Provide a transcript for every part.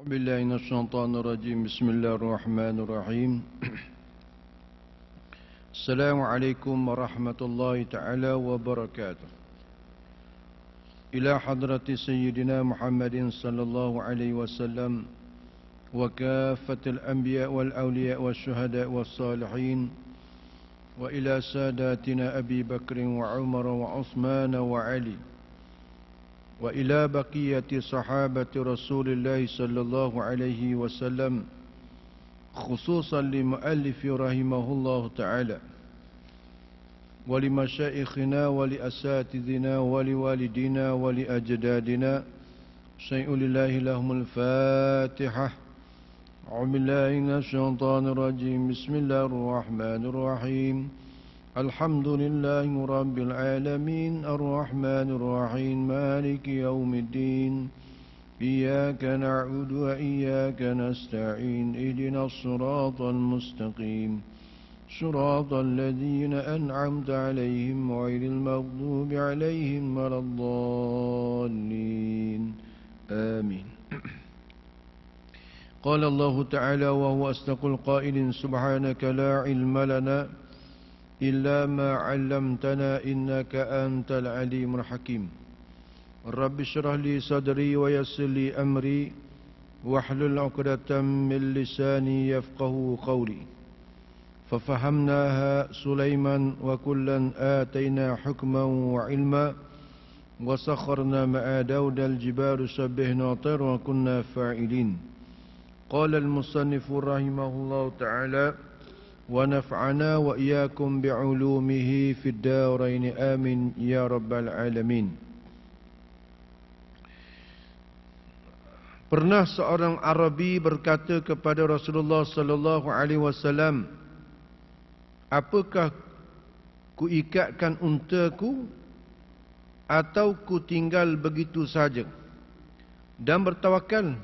أعوذ بالله من الشيطان الرجيم بسم الله الرحمن الرحيم السلام عليكم ورحمة الله تعالى وبركاته إلى حضرة سيدنا محمد صلى الله عليه وسلم وكافة الأنبياء والأولياء والشهداء والصالحين وإلى ساداتنا أبي بكر وعمر وعثمان وعلي وإلى بقية صحابة رسول الله صلى الله عليه وسلم خصوصا لمؤلف رحمه الله تعالى ولمشايخنا ولأساتذنا ولوالدينا ولأجدادنا شيء لله لهم الفاتحة أعوذ بالله من الشيطان الرجيم بسم الله الرحمن الرحيم الحمد لله رب العالمين الرحمن الرحيم مالك يوم الدين إياك نعبد وإياك نستعين اهدنا الصراط المستقيم صراط الذين أنعمت عليهم غير المغضوب عليهم ولا الضالين آمين قال الله تعالى وهو أصدق القائلين سبحانك لا علم لنا إلا ما علمتنا إنك أنت العليم الحكيم رب اشرح لي صدري ويسر لي أمري واحلل عقدة من لساني يفقه قولي ففهمناها سليمان وكلا آتينا حكما وعلما وسخرنا مع داود الجبال سبحنا طير وكنا فاعلين قال المصنف رحمه الله تعالى ونفعنا وإياكم بعلومه في الدارين آمين يا رب العالمين. Pernah seorang Arabi berkata kepada Rasulullah sallallahu alaihi wasallam, apakah ku ikatkan untaku atau ku tinggal begitu saja dan bertawakal?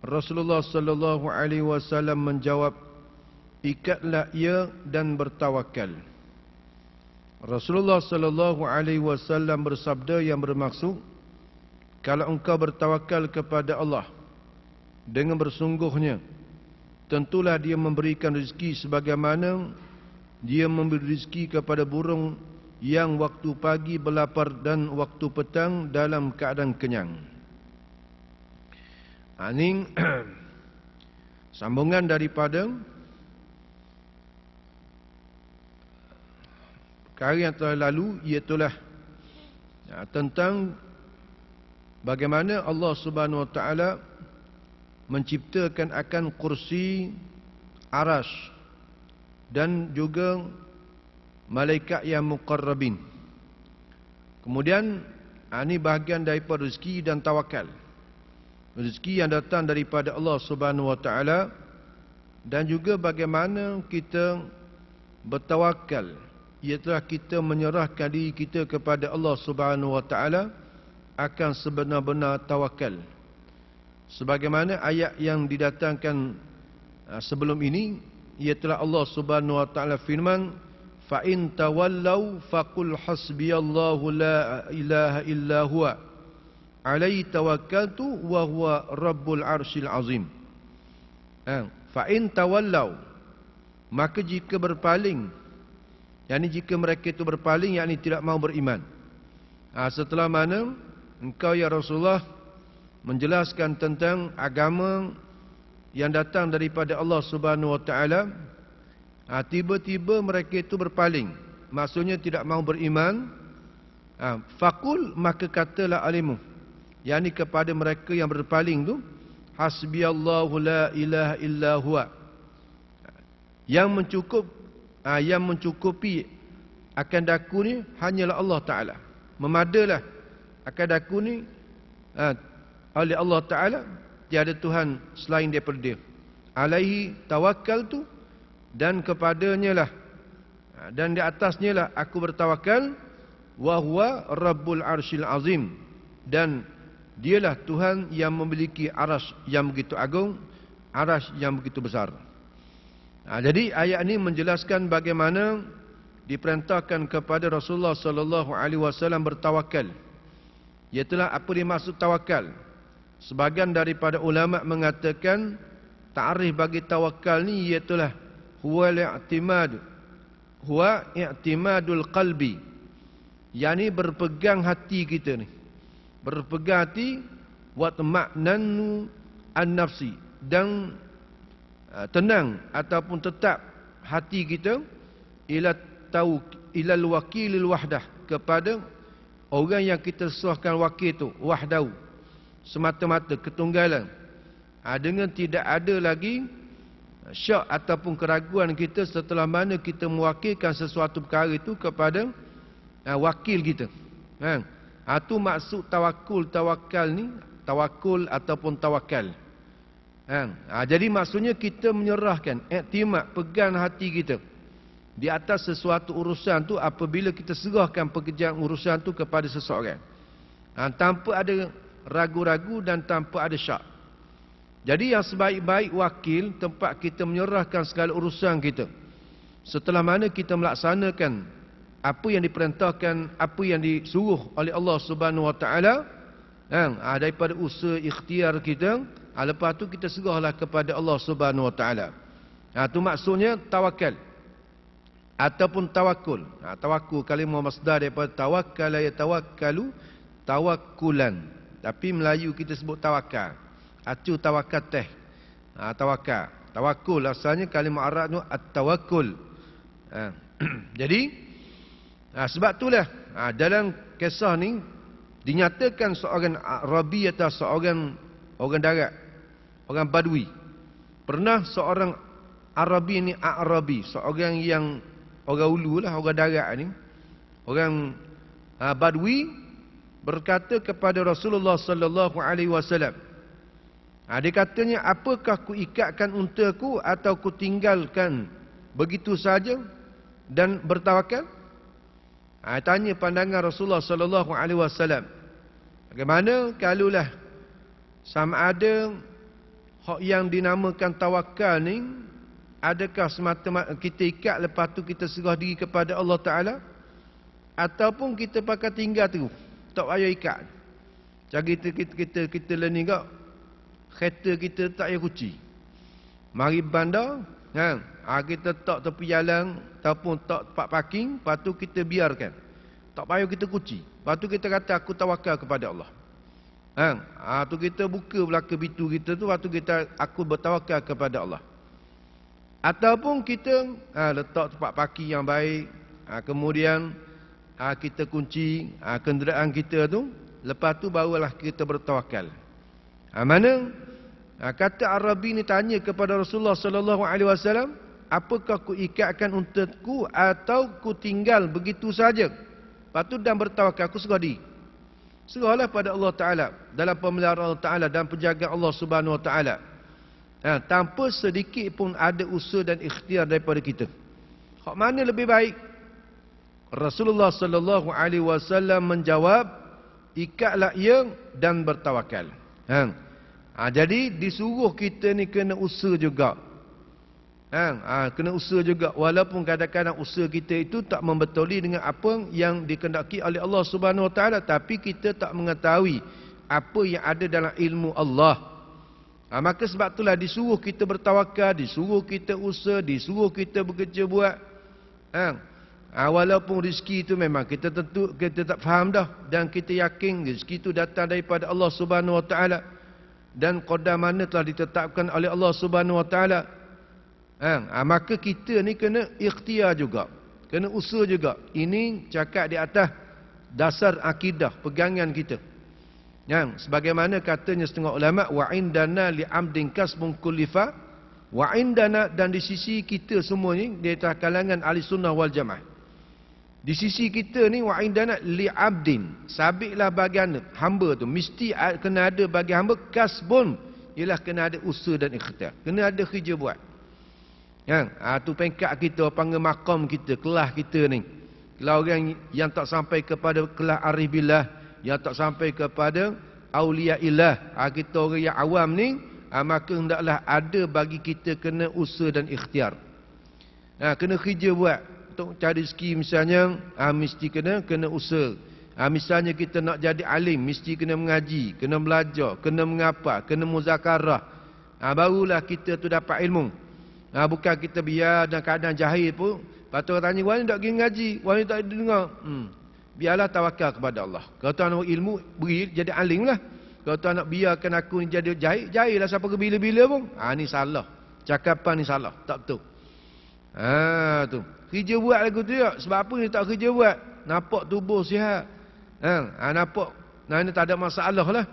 Rasulullah sallallahu alaihi wasallam menjawab, ikatlah ia dan bertawakal. Rasulullah sallallahu alaihi wasallam bersabda yang bermaksud, kalau engkau bertawakal kepada Allah dengan bersungguhnya, tentulah Dia memberikan rezeki sebagaimana Dia memberi rezeki kepada burung yang waktu pagi berlapar dan waktu petang dalam keadaan kenyang. Ini sambungan daripada perkara yang telah lalu, iaitulah tentang bagaimana Allah Subhanahu Wa Taala menciptakan akan kursi arash dan juga malaikat yang muqarrabin. Kemudian ini bahagian daripada rezeki dan tawakal. Rezeki yang datang daripada Allah Subhanahu Wa Taala dan juga bagaimana kita bertawakal, iaitu kita menyerahkan diri kita kepada Allah Subhanahu Wa Taala akan sebenar-benar tawakal. Sebagaimana ayat yang didatangkan sebelum ini, iaitu Allah Subhanahu Wa Taala firman, fa in tawallau faqul hasbiyallahu la ilaha illa huwa alaihi tawakkaltu wa huwa rabbul arsyil azim. Fa in tawallau, maka jika berpaling, yakni jika mereka itu berpaling, yakni tidak mau beriman. Setelah mana engkau ya Rasulullah menjelaskan tentang agama yang datang daripada Allah Subhanahu Wa Taala, tiba-tiba mereka itu berpaling, maksudnya tidak mau beriman. Faqul, maka katalah alimu, yakni kepada mereka yang berpaling tu, hasbiyallahu la ilaha illa huwa, yang mencukupi akan daku ni hanyalah Allah Ta'ala. Memadalah akan daku ni oleh Allah Ta'ala, tiada Tuhan selain daripada Dia. Alaihi tawakkaltu, dan kepadanya lah dan di atasnya lah aku bertawakal. Wa huwa rabbul arsyil azim, dan Dialah Tuhan yang memiliki aras yang begitu agung, aras yang begitu besar. Jadi ayat ini menjelaskan bagaimana diperintahkan kepada Rasulullah sallallahu alaihi wasallam bertawakal. Iaitulah apa dimaksud tawakal. Sebagian daripada ulama mengatakan ta'rif bagi tawakal ni iaitulah huwa i'timadul qalbi, yakni berpegang hati kita ni, berpegang hati wa tama'nanu an-nafsi, dan tenang ataupun tetap hati kita ilal wakilil wahdah, kepada orang yang kita serahkan wakil tu, wahdahu, semata-mata ketunggalan, dengan tidak ada lagi syak ataupun keraguan kita setelah mana kita mewakilkan sesuatu perkara itu kepada wakil kita. Itu maksud tawakal ni, tawakul ataupun tawakal. Jadi maksudnya kita menyerahkan, iktimad, pegang hati kita di atas sesuatu urusan tu apabila kita serahkan pekerjaan urusan tu kepada seseorang, tanpa ada ragu-ragu dan tanpa ada syak. Jadi yang sebaik-baik wakil, tempat kita menyerahkan segala urusan kita setelah mana kita melaksanakan apa yang diperintahkan, apa yang disuruh oleh Allah Subhanahu Wa Taala, daripada usaha ikhtiar kita, lepas tu kita serahlah kepada Allah Subhanahu Wa Taala. Itu maksudnya tawakal ataupun tawakul. Tawakul kalimah masdar daripada tawakkala yatawakkalu, tawakkulan. Tapi Melayu kita sebut tawakal. Acu tawakal teh. Tawakal. Tawakul asalnya kalimah Arab tu at-tawakkul. Jadi sebab itulah dalam kisah ni dinyatakan seorang Arabi atau seorang orang darat, orang Badui. Pernah seorang Arabi ni, Arabi, seorang yang orang ulu lah, orang darat ni, orang Badui, berkata kepada Rasulullah sallallahu alaihi wasallam, dia katanya, apakah ku ikatkan untaku atau ku tinggalkan begitu saja dan bertawakal? Tanya pandangan Rasulullah sallallahu alaihi wasallam, bagaimana kalulah sama ada hak yang dinamakan tawakal ni, adakah semata-mata kita ikat lepas tu kita serah diri kepada Allah Ta'ala, ataupun kita pakai tinggal tu, tak payah ikat. Jadi kita learning kak, kereta kita tak payah kunci. Mari bandar, kita tak tepi jalan ataupun tak tempat parking, lepas tu kita biarkan. Tak payah kita kunci. Lepas tu kita kata aku tawakal kepada Allah. Tu kita buka belakang pintu kita tu, lepas tu aku bertawakal kepada Allah. Ataupun kita letak tempat parking yang baik, kemudian kita kunci kenderaan kita tu, lepas tu barulah kita bertawakal. Mana kata Arabi ni tanya kepada Rasulullah sallallahu alaihi wasallam, apakah ku ikatkan untukku atau ku tinggal begitu saja? Lepas tu dan bertawakal, aku serah diri. Serahlah pada Allah Ta'ala, dalam pemeliharaan Allah Ta'ala dan penjagaan Allah Subhanahu Wa Ta'ala, tanpa sedikit pun ada usaha dan ikhtiar daripada kita. Hak mana lebih baik? Rasulullah sallallahu alaihi wasallam menjawab, ikatlah ia dan bertawakal. Jadi disuruh kita ni kena usaha juga. Kena usaha juga, walaupun kadang-kadang usaha kita itu tak membetuli dengan apa yang dikehendaki oleh Allah Subhanahu Wa Taala, tapi kita tak mengetahui apa yang ada dalam ilmu Allah. Maka sebab itulah disuruh kita bertawakal, disuruh kita usaha, disuruh kita bekerja buat. Walaupun rezeki itu memang kita tak faham dah, dan kita yakin rezeki itu datang daripada Allah Subhanahu Wa Taala, dan qadar mana telah ditetapkan oleh Allah Subhanahu Wa Taala. Maka kita ni kena ikhtiar juga, kena usaha juga. Ini cakap di atas dasar akidah, pegangan kita. Sebagaimana katanya setengah ulama, wa indana li amdin kasbun kullifa, wa indana, dan di sisi kita semua ni, di atas kalangan ahli sunnah wal jamaah, di sisi kita ni, wa indana li abdin, sabitlah bagi hamba tu, mesti kena ada bagi hamba kasbun, ialah kena ada usaha dan ikhtiar, kena ada kerja buat. Tu pengkat kita, panggil maqam kita, kelas kita ni. Kalau orang yang tak sampai kepada kelas arif billah, yang tak sampai kepada aulia ilah, kita orang yang awam ni, maka hendaklah ada bagi kita kena usaha dan ikhtiar. Kena kerja buat untuk cari rezeki misalnya, mesti kena usaha. Misalnya kita nak jadi alim, mesti kena mengaji, kena belajar, kena mengapa, kena muzakarah. Barulah kita tu dapat ilmu. Bukan kita biar dalam keadaan jahil pun. Lepas tu tanya, wani tak pergi ngaji, wani tak dengar. Biarlah tawakal kepada Allah. Kalau tuan nak ilmu, beri jadi alim lah. Kalau tuan nak biarkan aku ni jadi jahil lah sampai ke bila-bila pun. Ni salah. Cakapan ni salah. Tak betul. Tu. Kerja buat lagu tu tak? Sebab apa ni tak kerja buat? Nampak tubuh sihat. Nampak. Ini tak ada masalah lah.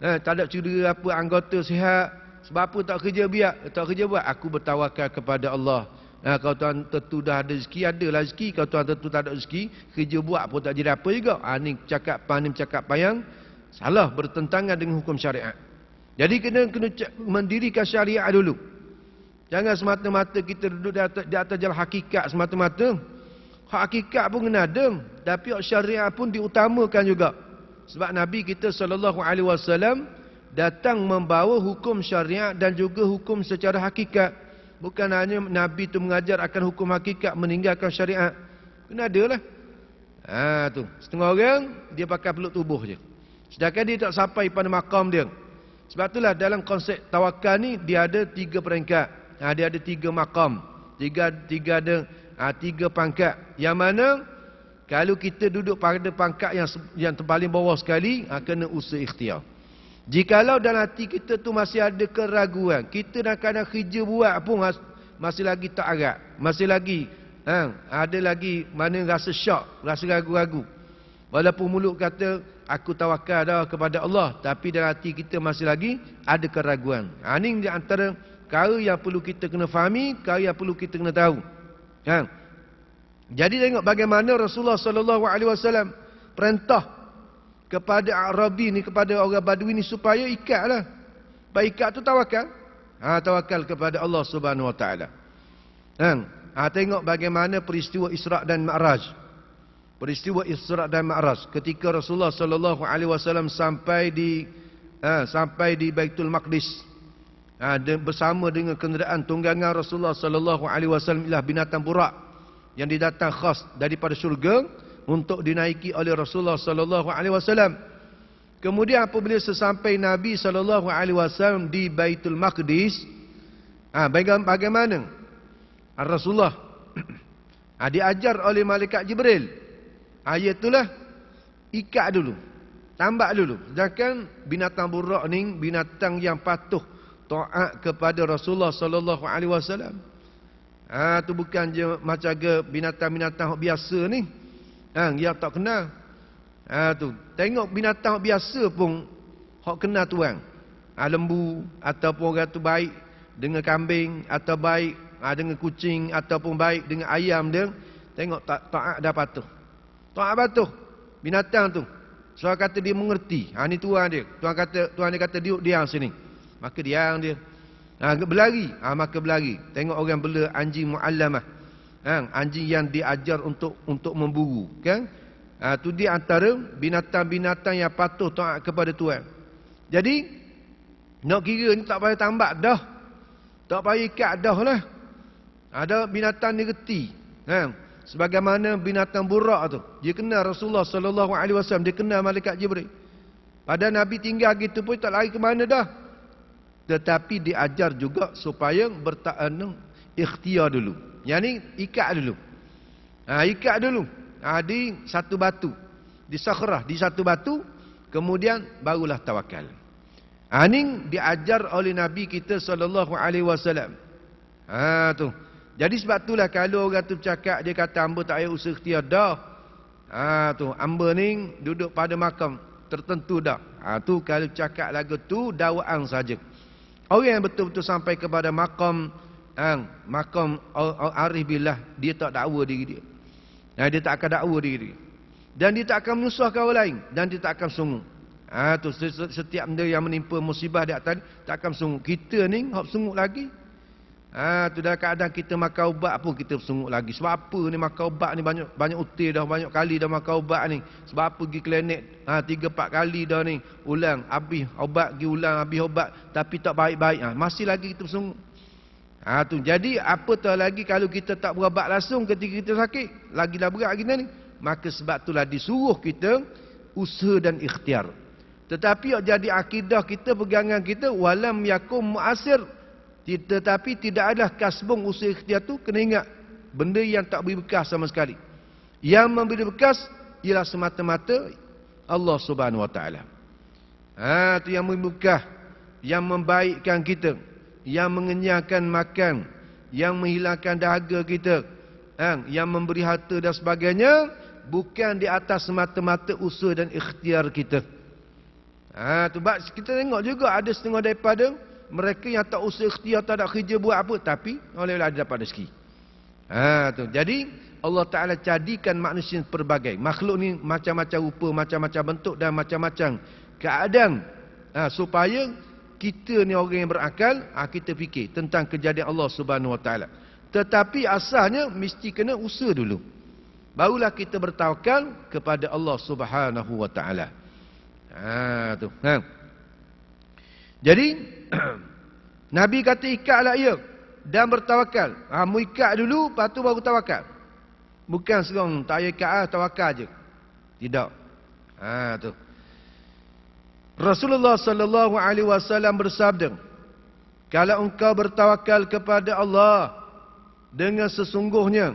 Tak ada cedera apa, anggota sihat. Sebab apa tak kerja biar? Tak kerja buat. Aku bertawakal kepada Allah. Kalau tuan tentu dah ada rezeki, adalah rezeki. Kalau tuan tentu tak ada rezeki, kerja buat pun tak jadi apa juga. Ni cakapan yang salah, bertentangan dengan hukum syariat. Jadi kena mendirikan syariat dulu. Jangan semata-mata kita duduk di atas jalan hakikat semata-mata. Hak hakikat pun kena ada, tapi hak syariat pun diutamakan juga. Sebab Nabi kita SAW datang membawa hukum syariat dan juga hukum secara hakikat. Bukan hanya Nabi itu mengajar akan hukum hakikat, meninggalkan syariat. Kena ada lah. Tu. Setengah orang, dia pakai peluk tubuh je. Sedangkan dia tak sampai pada makam dia. Sebab itulah dalam konsep tawakal ni, dia ada 3 peringkat. Dia ada 3 makam. Tiga pangkat. Yang mana, kalau kita duduk pada pangkat yang paling bawah sekali, kena usaha ikhtiar. Jikalau dalam hati kita tu masih ada keraguan, kita nak kadang kerja buat pun masih lagi tak agak, masih lagi ada lagi mana rasa syok, rasa ragu-ragu. Walaupun mulut kata aku tawakal dah kepada Allah, tapi dalam hati kita masih lagi ada keraguan. Ini di antara perkara yang perlu kita kena fahami, perkara yang perlu kita kena tahu. Jadi tengok bagaimana Rasulullah SAW perintah kepada Arabi ni, kepada orang Badui ni supaya ikatlah. Baik ikat tu tawakal. Tawakal kepada Allah Subhanahu Wa Taala. Tengok bagaimana peristiwa Isra' dan Mi'raj. Peristiwa Isra' dan Mi'raj ketika Rasulullah SAW sampai di Baitul Maqdis. Bersama dengan kenderaan tunggangan Rasulullah SAW ialah binatang burak yang didatang khas daripada syurga untuk dinaiki oleh Rasulullah SAW. Kemudian apabila sesampai Nabi SAW di Baitul Maqdis, bagaimana Rasulullah diajar oleh malaikat Jibril. Itulah ikat dulu, tambak dulu. Sedangkan binatang burak ni binatang yang patuh taat kepada Rasulullah SAW. Tu bukan je macam binatang-binatang biasa ni. Yang tak kenal. Tu. Tengok binatang biasa pun hak kenal tuan. Lembu ataupun orang tu baik dengan kambing atau baik dengan kucing ataupun baik dengan ayam dia. Tengok taat dah patuh. Taat patuh binatang tu. Sebab kata dia mengerti. Ni tuan dia. Tuan dia kata diam sini. Maka diam dia. Berlari. Maka berlari. Tengok orang bela anjing mu'allamah. Anjing yang diajar untuk memburu, kan? Tu dia antara binatang-binatang yang patuh taat kepada Tuhan. Jadi nak kira ni tak payah tambak dah, tak payah ikat dah lah. Ada binatang ni reti, sebagaimana binatang burak tu, dia kenal Rasulullah SAW, dia kenal malaikat Jibril. Pada Nabi tinggal gitu pun tak lari ke mana dah. Tetapi diajar juga supaya ikhtiar dulu. Yang ni ikat dulu. Ikat dulu. Di satu batu. Di sakhrah, di satu batu. Kemudian barulah tawakal. Ini diajar oleh Nabi kita SAW. Tu. Jadi sebab itulah kalau orang tu cakap, dia kata hamba tak payah usaha ikhtiar dah. Tu. Hamba ni duduk pada makam tertentu dah. Tu kalau cakap lagu tu dakwaan saja. Orang yang betul-betul sampai kepada makam arif billah, dia tak dakwa diri dia. Dia tak akan dakwa diri dia. Dan dia tak akan menyusahkan orang lain. Dan dia tak akan sungguh. Tu setiap benda yang menimpa musibah di atas tak akan sungguh. Kita ni hak sungguh lagi. Tu dalam keadaan kita makan ubat pun kita sungguh lagi. Sebab apa ni makan ubat ni banyak utir dah, banyak kali dah makan ubat ni. Sebab apa pergi klinik 3-4 kali dah ni. Ulang habis ubat, pergi ulang habis ubat, tapi tak baik-baik. Masih lagi kita sungguh. Tu. Jadi apatah lagi kalau kita tak berubat langsung ketika kita sakit, lagilah berat kita ni. maka sebab itulah disuruh kita usaha dan ikhtiar. Tetapi jadi akidah kita, pegangan kita, walam yakum mu'asir, tetapi tidak ada kasbung usaha ikhtiar tu. Kena ingat, benda yang tak beri bekas sama sekali. Yang memberi bekas ialah semata-mata Allah Subhanahu Wa Taala. Itu yang memberi bekas, yang membaikkan kita, yang mengenyangkan makan, yang menghilangkan dahaga kita, yang memberi harta dan sebagainya, bukan di atas semata-mata usaha dan ikhtiar kita. Kita tengok juga ada setengah daripada mereka yang tak usaha ikhtiar, tak ada kerja buat apa, tapi oleh ada dapat rezeki. Jadi Allah Ta'ala jadikan manusia pelbagai. Makhluk ni macam-macam rupa, macam-macam bentuk dan macam-macam keadaan, supaya kita ni orang yang berakal, kita fikir tentang kejadian Allah Subhanahu Wa Taala. Tetapi asalnya mesti kena usaha dulu, barulah kita bertawakal kepada Allah Subhanahu Wa Taala. Jadi Nabi kata ikatlah ia dan bertawakal. Mu ikat dulu, lepas tu baru tawakal. Bukan serang tak payah ikat, tawakal je. Tidak. Tu. Rasulullah sallallahu alaihi wasallam bersabda, kalau engkau bertawakal kepada Allah dengan sesungguhnya,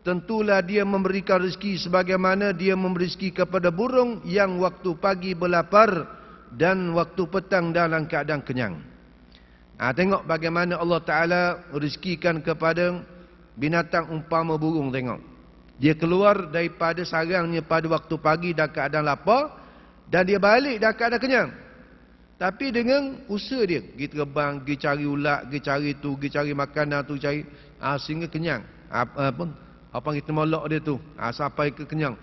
tentulah dia memberikan rezeki sebagaimana dia memberi rezeki kepada burung yang waktu pagi berlapar dan waktu petang dalam keadaan kenyang. Tengok bagaimana Allah Ta'ala rezekikan kepada binatang umpama burung. Tengok, dia keluar daripada sarangnya pada waktu pagi dalam keadaan lapar, dan dia balik dalam keadaan kenyang. Tapi dengan usaha dia, pergi terbang, pergi cari ulat, pergi cari tu, pergi cari makanan tu, cari sehingga kenyang. Apa kita molok dia tu, sampai ke kenyang.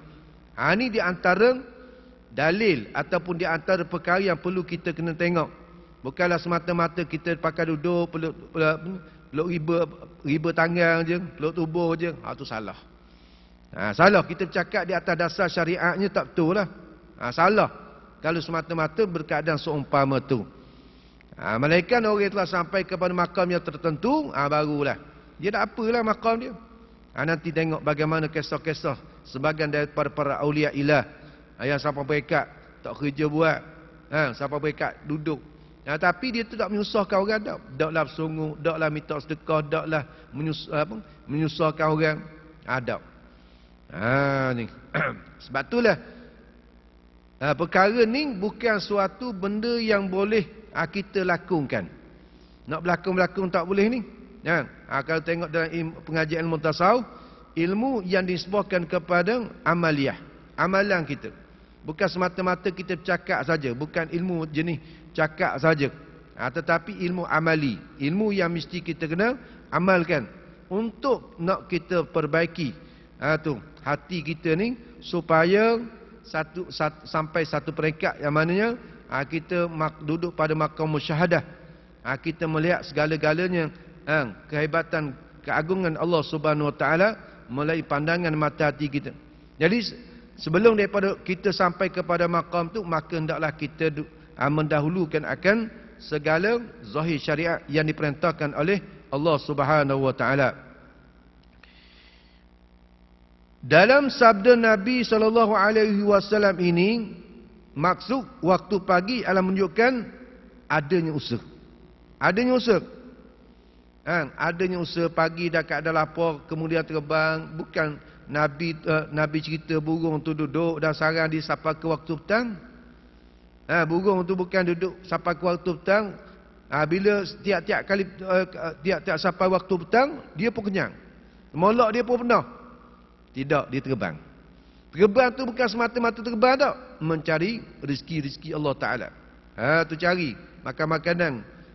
Ini di antara dalil ataupun di antara perkara yang perlu kita kena tengok. Bukanlah semata-mata kita pakai duduk peluk riba tangan je, peluk tubuh je. Itu salah. Salah kita bercakap di atas dasar syariatnya, tak betul lah. Salah kalau semata-mata berkeadaan seumpama tu. Malaikat orang telah sampai kepada makam yang tertentu, barulah dia tak apalah makam dia. Nanti tengok bagaimana kisah-kisah sebagian daripada para aulia ilah, yang sampai berekat tak kerja buat, sampai berekat duduk. Tapi dia tu tak menyusahkan orang, taklah bersungguh, taklah minta sedekah, taklah menyusahkan orang. Adab. Ni. Sebab itulah perkara ni bukan suatu benda yang boleh kita lakukan. Nak berlakon-berlakon tak boleh ni. Kalau tengok dalam pengajian ilmu tasawuf, ilmu yang disebabkan kepada amaliyah, amalan kita. Bukan semata-mata kita bercakap saja, bukan ilmu jenis cakap saja, tetapi ilmu amali, ilmu yang mesti kita kena amalkan untuk nak kita perbaiki hati kita ni, supaya sampai satu peringkat yang mananya kita duduk pada makam musyahadah. Kita melihat segala-galanya, kehebatan, keagungan Allah Subhanahu Wa Taala melalui pandangan mata hati kita. Jadi sebelum daripada kita sampai kepada makam tu, maka hendaklah kita mendahulukan akan segala zahir syariat yang diperintahkan oleh Allah Subhanahu Wa Taala. Dalam sabda Nabi SAW ini, maksud waktu pagi adalah menunjukkan adanya usaha. Adanya usaha. Adanya usaha pagi dah keadaan lapar, kemudian terbang. Bukan Nabi cerita burung tu duduk dan sarang dia sampai ke waktu petang. Burung tu bukan duduk sampai ke waktu petang. Bila tiap-tiap kali tiap-tiap sampai waktu petang, dia pun kenyang. Molok dia pun penuh. Tidak, dia terbang. Terbang tu bukan semata-mata terbang tak, mencari rezeki-rezeki Allah Ta'ala. Tu cari makan makanan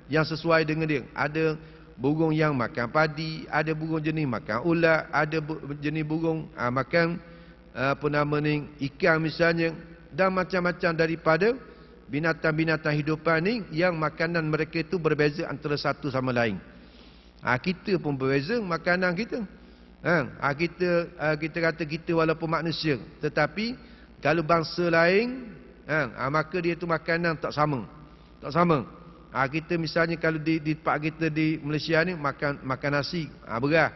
yang sesuai dengan dia. Ada burung yang makan padi, ada burung jenis makan ulat, ada jenis burung makan ikan misalnya, dan macam-macam daripada binatang-binatang hidupan ni yang makanan mereka itu berbeza antara satu sama lain. Kita pun berbeza makanan kita. Kita kata kita walaupun manusia, tetapi kalau bangsa lain, maka dia tu makanan tak sama. Tak sama. Kita misalnya kalau di tempat kita di Malaysia ni makan nasi, beras.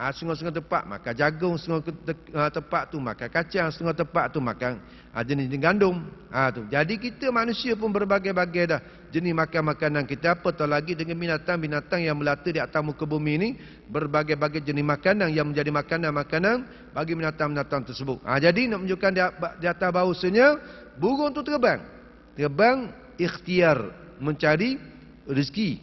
Setengah-setengah tempat makan jagung, setengah tempat tu makan kacang, setengah tempat tu makan jenis-jenis gandum. Tu. Jadi kita manusia pun berbagai-bagai dah jenis makan makanan kita. Apatah lagi dengan binatang-binatang yang melata di atas muka bumi ini, berbagai-bagai jenis makanan yang menjadi makanan-makanan bagi binatang-binatang tersebut. Jadi nak menunjukkan di atas bahawasanya burung tu terbang ikhtiar mencari rezeki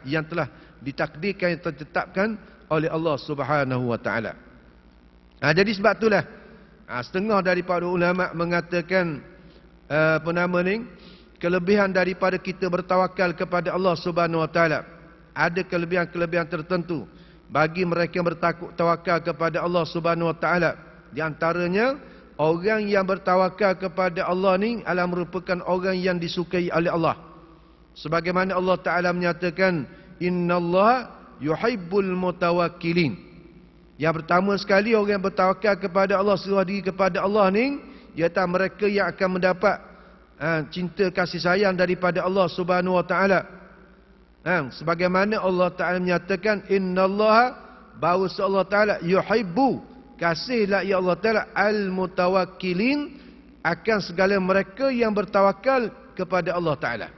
yang telah ditakdirkan, yang ditetapkan oleh Allah Subhanahu wa taala. Jadi sebab itulah setengah daripada ulama mengatakan kelebihan daripada kita bertawakal kepada Allah Subhanahu wa taala. Ada kelebihan-kelebihan tertentu bagi mereka yang bertawakal kepada Allah Subhanahu wa taala. Di antaranya orang yang bertawakal kepada Allah ni adalah merupakan orang yang disukai oleh Allah. Sebagaimana Allah Taala menyatakan, innallaha yuhibbul mutawakkilin. Yang pertama sekali orang yang bertawakal kepada Allah, serah diri kepada Allah ni, iaitu mereka yang akan mendapat cinta kasih sayang daripada Allah Subhanahu wa taala. Sebagaimana Allah Taala menyatakan, innallaha, bahawa Allah Taala yuhibbu, kasihlah ya Allah Ta'ala al-mutawakkilin, akan segala mereka yang bertawakal kepada Allah Ta'ala.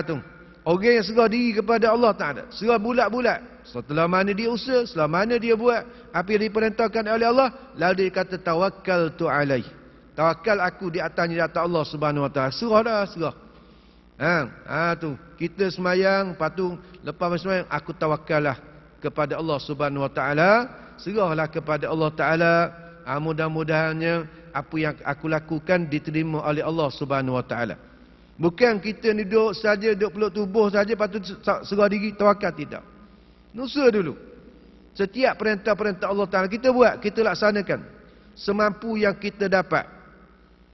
Tu. Orang yang serah diri kepada Allah Ta'ala, serah bulat-bulat, setelah mana dia usaha, setelah mana dia buat apa yang diperintahkan oleh Allah, lalu dia kata tawakkaltu alaih, tawakal aku di atasnya, di atas Allah Subhanahu wa taala. Serah dah, serah. Tu. Kita semayang, lepas tu lepas semayang aku tawakallah kepada Allah Subhanahu wa taala. Serahlah kepada Allah Ta'ala. Mudah-mudahannya apa yang aku lakukan diterima oleh Allah Subhanahu wa taala. Bukan kita ni duduk saja, duduk peluk tubuh saja, lepas tu serah diri tawakal, tidak. Nusa dulu. Setiap perintah-perintah Allah Ta'ala kita buat, kita laksanakan semampu yang kita dapat.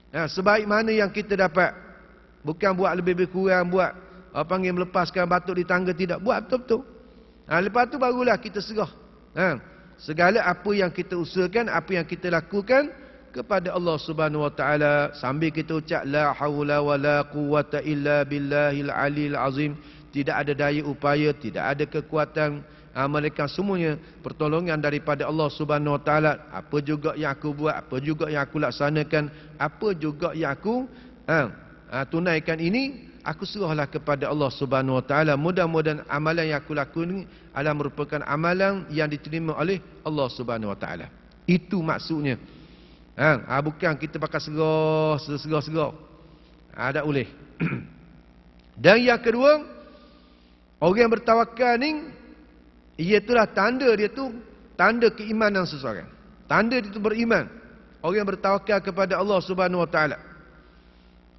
Sebaik mana yang kita dapat. Bukan buat lebih kurang, buat panggil melepaskan batuk di tangga, tidak. Buat betul-betul. Lepas tu barulah kita serah. Segala apa yang kita usahakan, apa yang kita lakukan kepada Allah Subhanahu wa taala, sambil kita ucap la haula wala quwwata illa billahil aliyil azim. Tidak ada daya upaya, tidak ada kekuatan, melainkan semuanya pertolongan daripada Allah Subhanahu wa taala. Apa juga yang aku buat, apa juga yang aku laksanakan, apa juga yang aku tunaikan ini, aku serahlah kepada Allah Subhanahu wa taala. Mudah-mudahan amalan yang aku lakukan ini adalah merupakan amalan yang diterima oleh Allah Subhanahu wa taala. Itu maksudnya. Bukan kita pakai serah. Tak boleh. Dan yang kedua, orang yang bertawakal ni, iaitulah tanda dia tu, tanda keimanan seseorang. Tanda dia tu beriman. Orang yang bertawakal kepada Allah Subhanahu wa taala.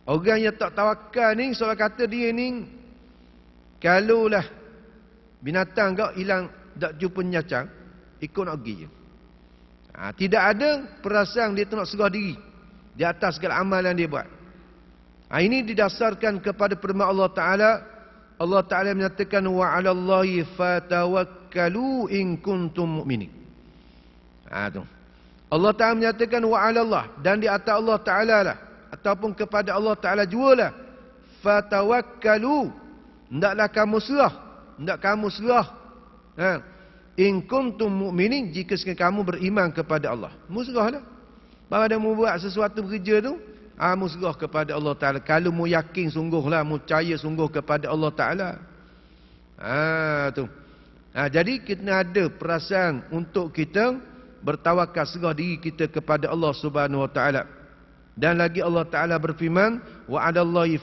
Orang yang tak tawakal ni, soal kata dia ni, kalaulah binatang kau hilang, tak jumpa nyacang, ikut nak pergi je. Tidak ada perasaan dia tu nak serah diri di atas segala amalan dia buat. Ini didasarkan kepada firman Allah Ta'ala. Allah Ta'ala menyatakan, wa 'alallahi fatawakkalu in kuntum mu'minin. Allah Ta'ala menyatakan wa 'alallah, dan di atas Allah Ta'ala lah, ataupun kepada Allah Ta'ala jualah, fatawakkalu, hendaklah kamu serah, hendak kamu serah, in kuntum mu'minin, jika sekiranya kamu beriman kepada Allah. Mu serahlah. Pada mu buat sesuatu kerja tu, mu serah kepada Allah Ta'ala. Kalau mu yakin sungguhlah, mu percaya sungguh kepada Allah Ta'ala. Tu. Jadi kita ada perasaan untuk kita bertawakal, serah diri kita kepada Allah Subhanahu wa taala. Dan lagi Allah Ta'ala berfirman, wa 'alallahi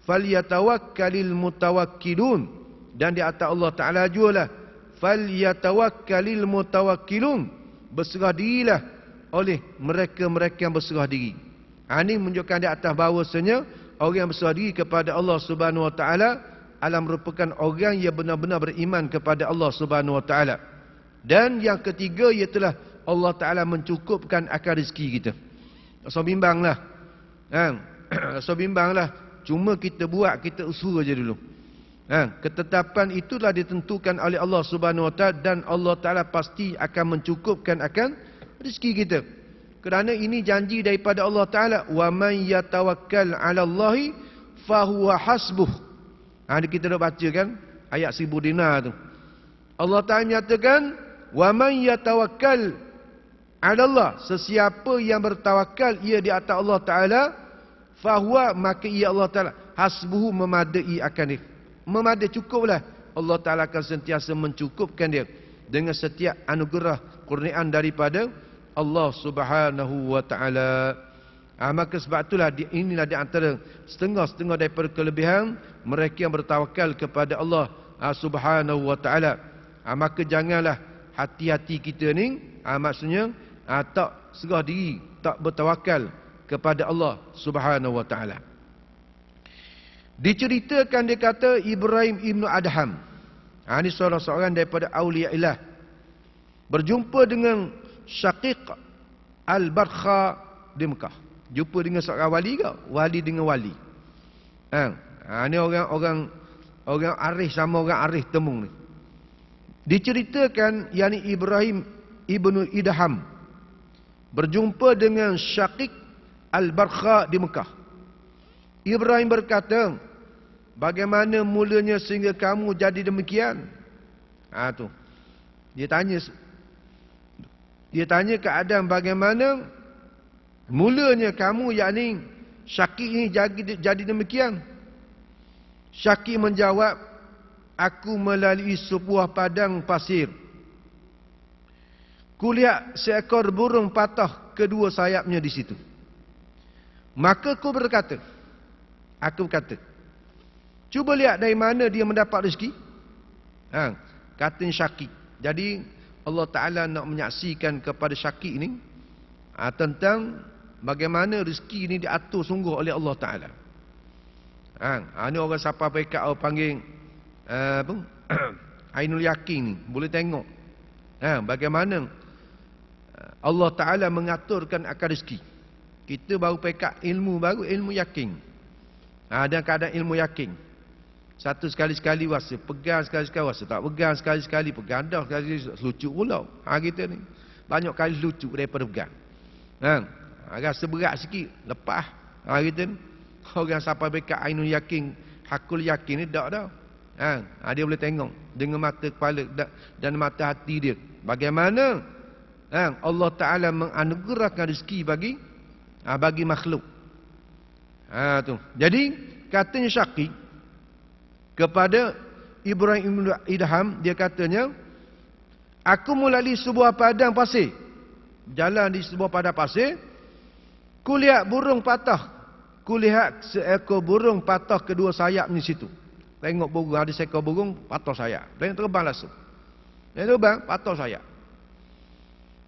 falyatawakkalil mutawakkilun, dan di atas Allah Ta'ala jualah, falyatawakkalil mutawakkilun, berserah dirilah oleh mereka-mereka yang berserah diri. Ini menunjukkan di atas bahawasanya orang yang berserah diri kepada Allah Subhanahu wa taala adalah merupakan orang yang benar-benar beriman kepada Allah Subhanahu wa taala. Dan yang ketiga ialah Allah Ta'ala mencukupkan akan rezeki kita. So bimbanglah. So bimbanglah. Cuma kita buat, kita usaha je dulu. Ketetapan itulah ditentukan oleh Allah Subhanahu wa taala, dan Allah Ta'ala pasti akan mencukupkan akan rezeki kita. Kerana ini janji daripada Allah Ta'ala, wa man yatawakkal 'ala Allahi fahuwa hasbuh. Kita dah baca kan ayat 1000 dinar tu. Allah Ta'ala menyatakan, wa man yatawakkal 'ala Allah, sesiapa yang bertawakal ia di atas Allah Ta'ala, fahuwa, maka ia Allah Ta'ala hasbuhu, memadai akan dia. Memadai, cukuplah. Allah Ta'ala akan sentiasa mencukupkan dia dengan setiap anugerah kurniaan daripada Allah Subhanahu wa Ta'ala. Maka sebab itulah inilah di antara setengah-setengah daripada kelebihan mereka yang bertawakal kepada Allah Subhanahu wa Ta'ala. Maka janganlah hati-hati kita ni, maksudnya tak serah diri, tak bertawakal kepada Allah Subhanahu wa Ta'ala. Diceritakan, dia kata, Ibrahim ibn Adham, ini seorang daripada awliya ilah, berjumpa dengan Syaqiq al-Barkha di Mekah. Jumpa dengan seorang wali ke? Wali dengan wali. Ini orang arif sama orang arif temung ni. Diceritakan, yakni Ibrahim ibnu Idham berjumpa dengan Syaqiq al-Barkha di Mekah. Ibrahim berkata, bagaimana mulanya sehingga kamu jadi demikian? Tu. Dia tanya keadaan bagaimana mulanya kamu, yakni Syaqiq ini jadi demikian. Syaqiq menjawab, aku melalui sebuah padang pasir. Kulihat seekor burung patah kedua sayapnya di situ. Maka aku berkata, cuba lihat dari mana dia mendapat rezeki. Kata Syaqiq. Jadi Allah Ta'ala nak menyaksikan kepada Syaqiq ni tentang bagaimana rezeki ini diatur sungguh oleh Allah Ta'ala. Ini orang siapa pekat orang panggil Ainul Yakin ni, boleh tengok bagaimana Allah Ta'ala mengaturkan akan rezeki. Kita baru pekat ilmu baru, ilmu yakin. Dan keadaan ilmu yakin, satu sekali-sekali wasa, pegang sekali-sekali wasa, tak pegang sekali-sekali pegang, dah sekali lucu pula. Kita ni banyak kali lucu daripada pegang. Rasa berat sikit, lepas. Kita ni orang siapa bekat ainul yakin, hakul yakin ni tak dah. Dia boleh tengok dengan mata kepala dan mata hati dia bagaimana Allah Ta'ala menganugerahkan rezeki bagi makhluk. Tu. Jadi katanya Syaqiq kepada Ibrahim ibn Idham, dia katanya, aku melalui sebuah padang pasir. Jalan di sebuah padang pasir, kulihat burung patah. Kulihat seekor burung patah kedua sayapnya situ. Tengok burung, ada seekor burung patah sayap. Tengok terbang langsung. Dia terbang, patah sayap.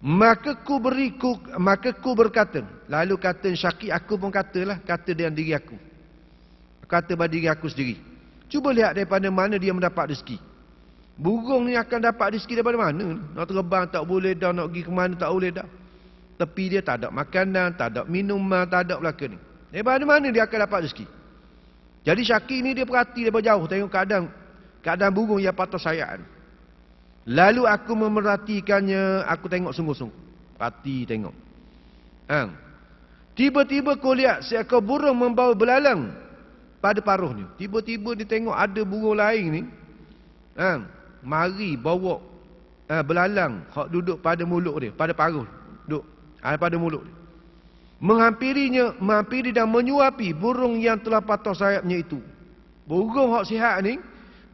Maka ku berkata, lalu kata Syaqiq, aku pun katalah, kata dengan diri aku. Kata pada diri aku sendiri. Cuba lihat daripada mana dia mendapat rezeki. Burung ni akan dapat rezeki daripada mana? Nak terbang tak boleh dah, nak pergi ke mana tak boleh dah. Tepi dia tak ada makanan, tak ada minuman, tak ada belaka ni. Daripada mana dia akan dapat rezeki? Jadi Syaqiq ni dia perhati daripada jauh, tengok keadaan burung yang patah sayap. Lalu aku memerhatikannya, aku tengok sungguh-sungguh. Perhati tengok. Tiba-tiba kau lihat seekor burung membawa belalang pada paruhnya. Tiba-tiba dia tengok ada burung lain ni. Mari bawa belalang hak duduk pada mulut dia, pada paruh. Duduk pada mulut dia. Menghampiri dan menyuapi burung yang telah patah sayapnya itu. Burung hak sihat ni,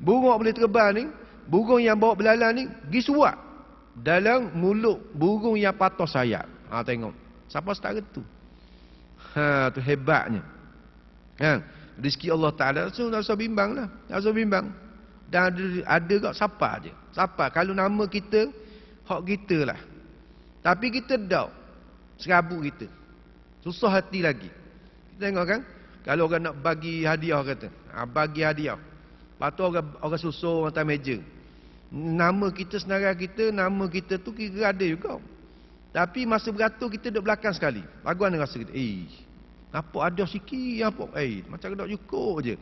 burung hak boleh terbang ni, burung yang bawa belalang ni, pergi suap dalam mulut burung yang patah sayap. Tengok. Siapa setara tu? Tu hebatnya. Rezeki Allah Ta'ala. So, tak usah bimbang lah. Tak usah bimbang. Dan ada kat siapa je. Siapa? Kalau nama kita, hak kita lah. Tapi kita tak. Serabut kita. Susah hati lagi. Kita tengok kan? Kalau orang nak bagi hadiah kata. Bagi hadiah. Lepas tu orang susun atas meja. Nama kita, senarai kita, nama kita tu kira ada juga. Tapi masa beratur kita duduk belakang sekali. Lagu mana rasa kita? Nampak ada sikit. Nampak? Macam duduk cukup je.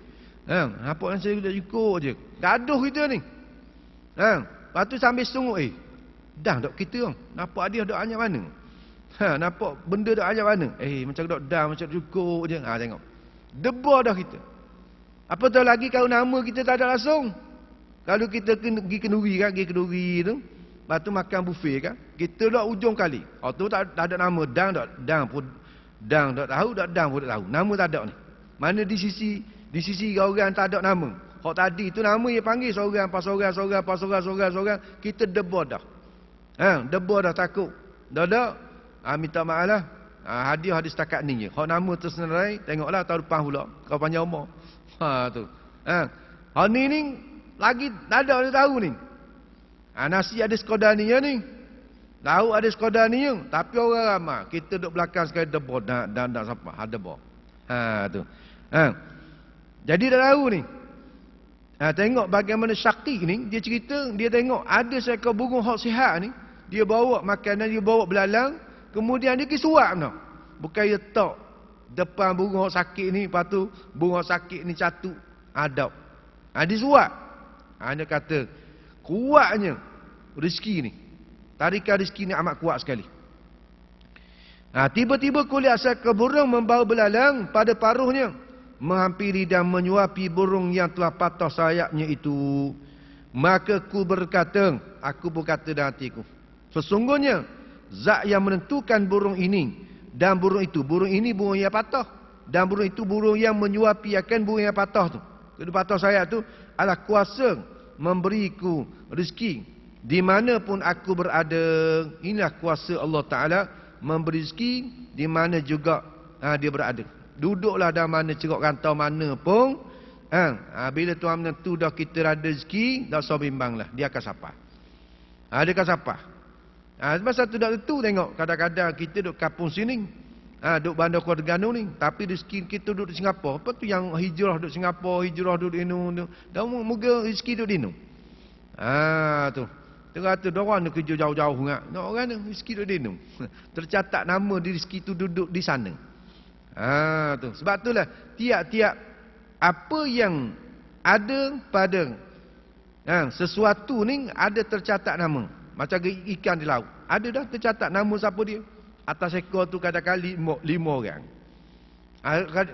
Nampak yang saya duduk cukup je. Gaduh kita ni. Lepas tu sambil sungguh. Dah duduk kita orang. Nampak dia duduk banyak mana? Nampak benda duduk banyak mana? Macam duduk dah, macam cukup je. Tengok. Debar dah kita. Apa tahu lagi kalau nama kita tak ada langsung. Kalau kita pergi kenduri kan, pergi kenduri tu, lepas tu makan buffet kan, kita dah ujung kali. Tu tak ada nama, dang tak tahu, dang pun tak tahu. Nama tak ada ni. Mana di sisi orang tak ada nama. Hak tadi tu nama dia panggil seorang, kita debor dah. Debor dah takut. Dah. Minta maaf lah. Hadiah di setakat ni je. Hak nama tersenarai, tengoklah tahun depan pula. Kau panjang umur. Tu. Hak ni lagi tak ada orang tahu ni. Nasi ada sekadar ni ya ni. Tahu ada sekadar ni ya. Tapi orang ramai. Kita duduk belakang sekali debor. Dan siapa? Ada debor. Tu. Jadi dah tahu ni. Tengok bagaimana Syakik ni. Dia cerita. Dia tengok ada seekor burung hak sihat ni. Dia bawa makanan. Dia bawa belalang. Kemudian dia pergi suap no. Bukan dia letak depan burung hak sakit ni. Lepas tu burung hak sakit ni catuk. Adab. Dia suap. Dia kata, kuatnya rezeki ni. Tarikan rezeki ni amat kuat sekali. Tiba-tiba kulit seekor burung membawa belalang pada paruhnya. Menghampiri dan menyuapi burung yang telah patah sayapnya itu. Maka aku berkata dalam hatiku. Sesungguhnya, zat yang menentukan burung ini dan burung itu. Burung ini burung yang patah. Dan burung itu burung yang menyuapi akan burung yang patah tu. Kedua patah sayap tu adalah kuasa memberiku rezeki di mana pun aku berada. Inilah kuasa Allah Ta'ala memberi rezeki di mana juga dia berada. Duduklah dalam mana ceruk rantau mana pun. Bila Tuhan menentu dah kita ada rezeki, dah usah bimbanglah. Dia akan sapa. Dia akan sapa. Sebab satu dah tentu tengok. Kadang-kadang kita duduk kampung sini. Duduk Bandar Kuala Terengganu ni. Tapi rezeki kita duduk di Singapura. Apa tu yang hijrah duduk Singapura, hijrah duduk di Inu. Dan moga rezeki duduk di Inu. Tu. Tengah tu orang nak kerja jauh-jauh ngak. Orang ni rezeki duduk di Inu. Tercatat nama di rezeki tu duduk di sana. Tu. Sebab itulah tiap-tiap apa yang ada pada sesuatu ni ada tercatat nama. Macam ikan di laut. Ada dah tercatat nama siapa dia. Atas ekor tu kadang-kadang 5 orang.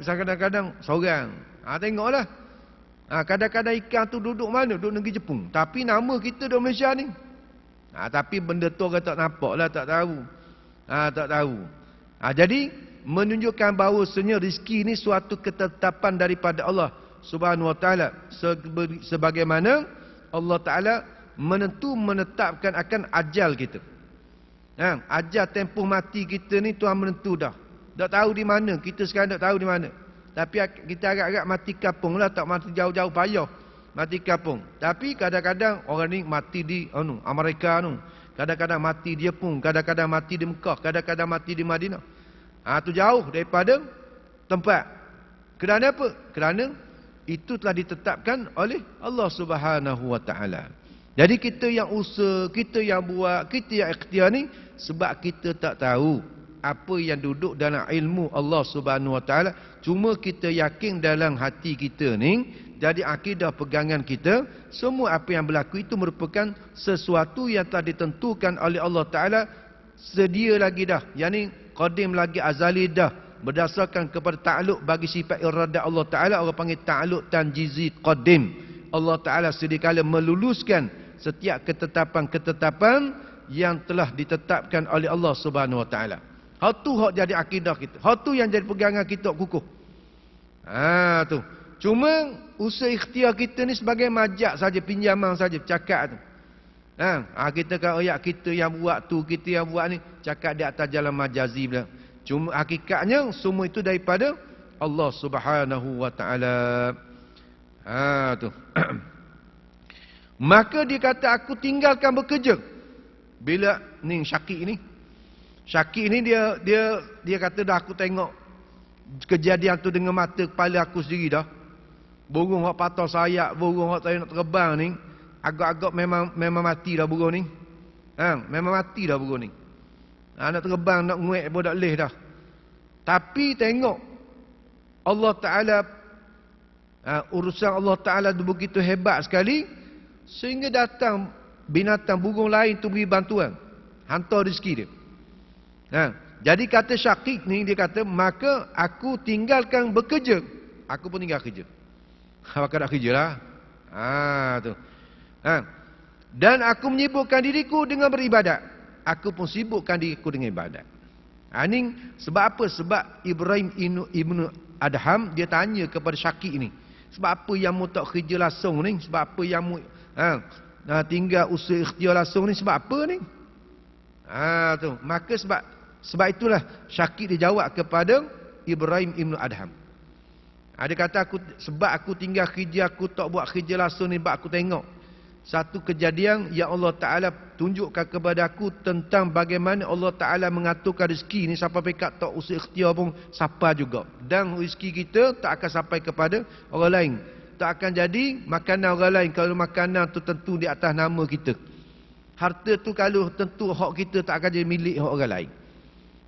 Kadang-kadang seorang. Tengoklah. Kadang-kadang ikan tu duduk mana? Duduk negeri Jepun. Tapi nama kita di Malaysia ni. Tapi benda tu orang tak nampak lah. Tak tahu. Tak tahu. Jadi menunjukkan bahawasanya rezeki ni suatu ketetapan daripada Allah Subhanahu Wa Taala. Sebagaimana Allah Taala menetapkan akan ajal kita. Ajal tempoh mati kita ni Tuhan menentu dah. Tak tahu di mana. Kita sekarang tak tahu di mana. Tapi kita agak-agak mati kampung lah. Tak mati jauh-jauh payah. Mati kampung. Tapi kadang-kadang orang ni mati di Amerika tu. Kadang-kadang mati di Jepun. Kadang-kadang mati di Mekah. Kadang-kadang mati di Madinah. Tu jauh daripada tempat. Kerana apa? Kerana itu telah ditetapkan oleh Allah Subhanahu Wa Taala. Jadi kita yang usaha, kita yang buat, kita yang ikhtiar ni sebab kita tak tahu apa yang duduk dalam ilmu Allah Subhanahu Wa Taala. Cuma kita yakin dalam hati kita ni, jadi akidah pegangan kita, semua apa yang berlaku itu merupakan sesuatu yang telah ditentukan oleh Allah Taala sedia lagi dah. Yang ni qadim lagi azali dah. Berdasarkan kepada ta'aluk bagi sifat iradah Allah Taala, orang panggil ta'aluk tanjizi qadim. Allah Taala sedikala meluluskan setiap ketetapan-ketetapan yang telah ditetapkan oleh Allah Subhanahu Wa Taala. Hak tu hak jadi akidah kita. Hak tu yang jadi pegangan kita kukuh. Tu. Cuma usaha ikhtiar kita ni sebagai majak saja, pinjaman saja, cakap tu. Kita kan ayat kita yang buat tu, kita yang buat ni, cakap di atas jalan majazi pula. Cuma hakikatnya semua itu daripada Allah Subhanahu Wa Taala. Tu. Maka dia kata aku tinggalkan bekerja. Bila ni Syakik ni dia kata dah aku tengok kejadian tu dengan mata kepala aku sendiri dah. Burung hak patah sayap, burung hak tak nak terbang ni, agak-agak memang mati dah burung ni. Memang mati dah burung ni. Nak terbang, nak nguek pun tak boleh dah. Tapi tengok Allah Taala, urusan Allah Taala begitu hebat sekali. Sehingga datang binatang burung lain tu beri bantuan. Hantar rezeki dia. Jadi kata Syakik ni, dia kata, maka aku tinggalkan bekerja. Aku pun tinggal kerja. Maka nak kerja lah. Tu. Dan aku menyibukkan diriku dengan beribadat. Aku pun sibukkan diriku dengan ibadat. Ini sebab apa? Sebab Ibrahim ibnu Adham dia tanya kepada Syakir ni. Sebab apa yang mu tak kerja langsung ni? Sebab apa yang mu tinggal usaha ikhtiar langsung ni? Sebab apa ni? Tu. Maka sebab itulah Syakir dia jawab kepada Ibrahim ibnu Adham. Dia kata sebab aku tinggal kerja, aku tak buat kerja langsung ni, sebab aku tengok satu kejadian yang Allah Ta'ala tunjukkan kepada aku tentang bagaimana Allah Ta'ala mengaturkan rezeki ni sampai pekat tak usaha ikhtiar pun sampai juga. Dan rezeki kita tak akan sampai kepada orang lain. Tak akan jadi makanan orang lain kalau makanan tu tentu di atas nama kita. Harta tu kalau tentu hak kita tak akan jadi milik hak orang lain.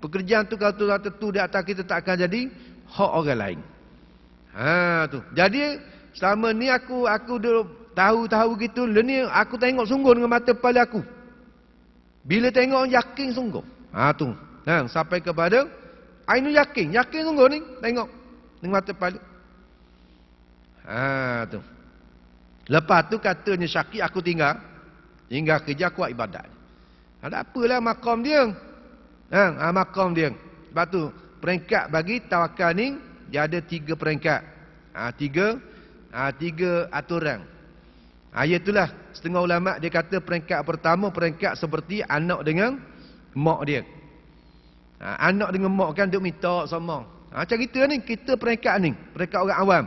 Pekerjaan tu kalau tentu di atas kita tak akan jadi hak orang lain. Tu. Jadi selama ni aku duduk tahu gitu, ni aku tengok sungguh dengan mata kepala aku. Bila tengok yakin sungguh. Tu. Sampai kepada Ainu yakin sungguh ni tengok dengan mata kepala. Tu. Lepas tu katanya Syakir aku tinggal kerja aku buat ibadat. Ada apalah makam dia. Makam dia. Lepas tu peringkat bagi tawakal ni dia ada 3 peringkat. Tiga aturan. Itulah setengah ulama dia kata peringkat pertama peringkat seperti anak dengan mak dia. Anak dengan mak kan duk minta sama. Macam kita ni, kita peringkat ni, peringkat orang awam,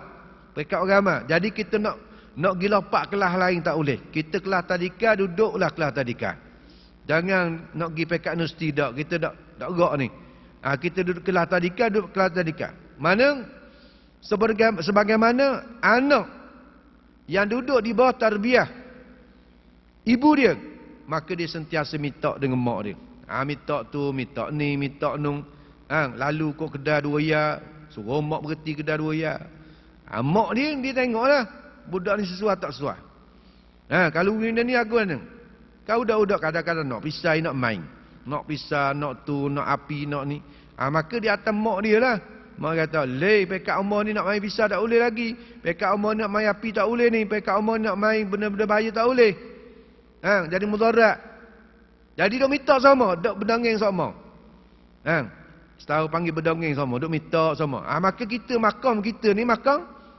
peringkat orang ramah. Jadi kita nak gila pak kelas lain tak boleh. Kita kelas tadika duduklah kelas tadika. Jangan nak pergi peringkat universiti dak. Kita dak gerak ni. Kita duduk kelas tadika, duduk kelas tadika. Mana sebagaimana anak yang duduk di bawah tarbiyah ibu dia, maka dia sentiasa minta dengan mak dia. Minta tu, minta ni, minta nung. Lalu kau kedai 2 ya, suruh mak berhenti kedai 2 ya. Mak dia tengoklah budak ni sesuai tak sesuai. Kalau benda ni aku ni, kau budak kadang-kadang nak pisai, nak main, nak pisah, nak tu, nak api, nak ni. Maka di atas mak dia lah. Mak kata, pekat umur ni nak main pisah tak boleh lagi. Pekat umur ni nak main api tak boleh ni. Pekat umur ni nak main benda-benda bahaya tak boleh. Jadi mudarat. Jadi duk minta sama, duk berdongeng sama. Setahu panggil berdongeng sama, duk minta sama. Maka kita, makam kita ni,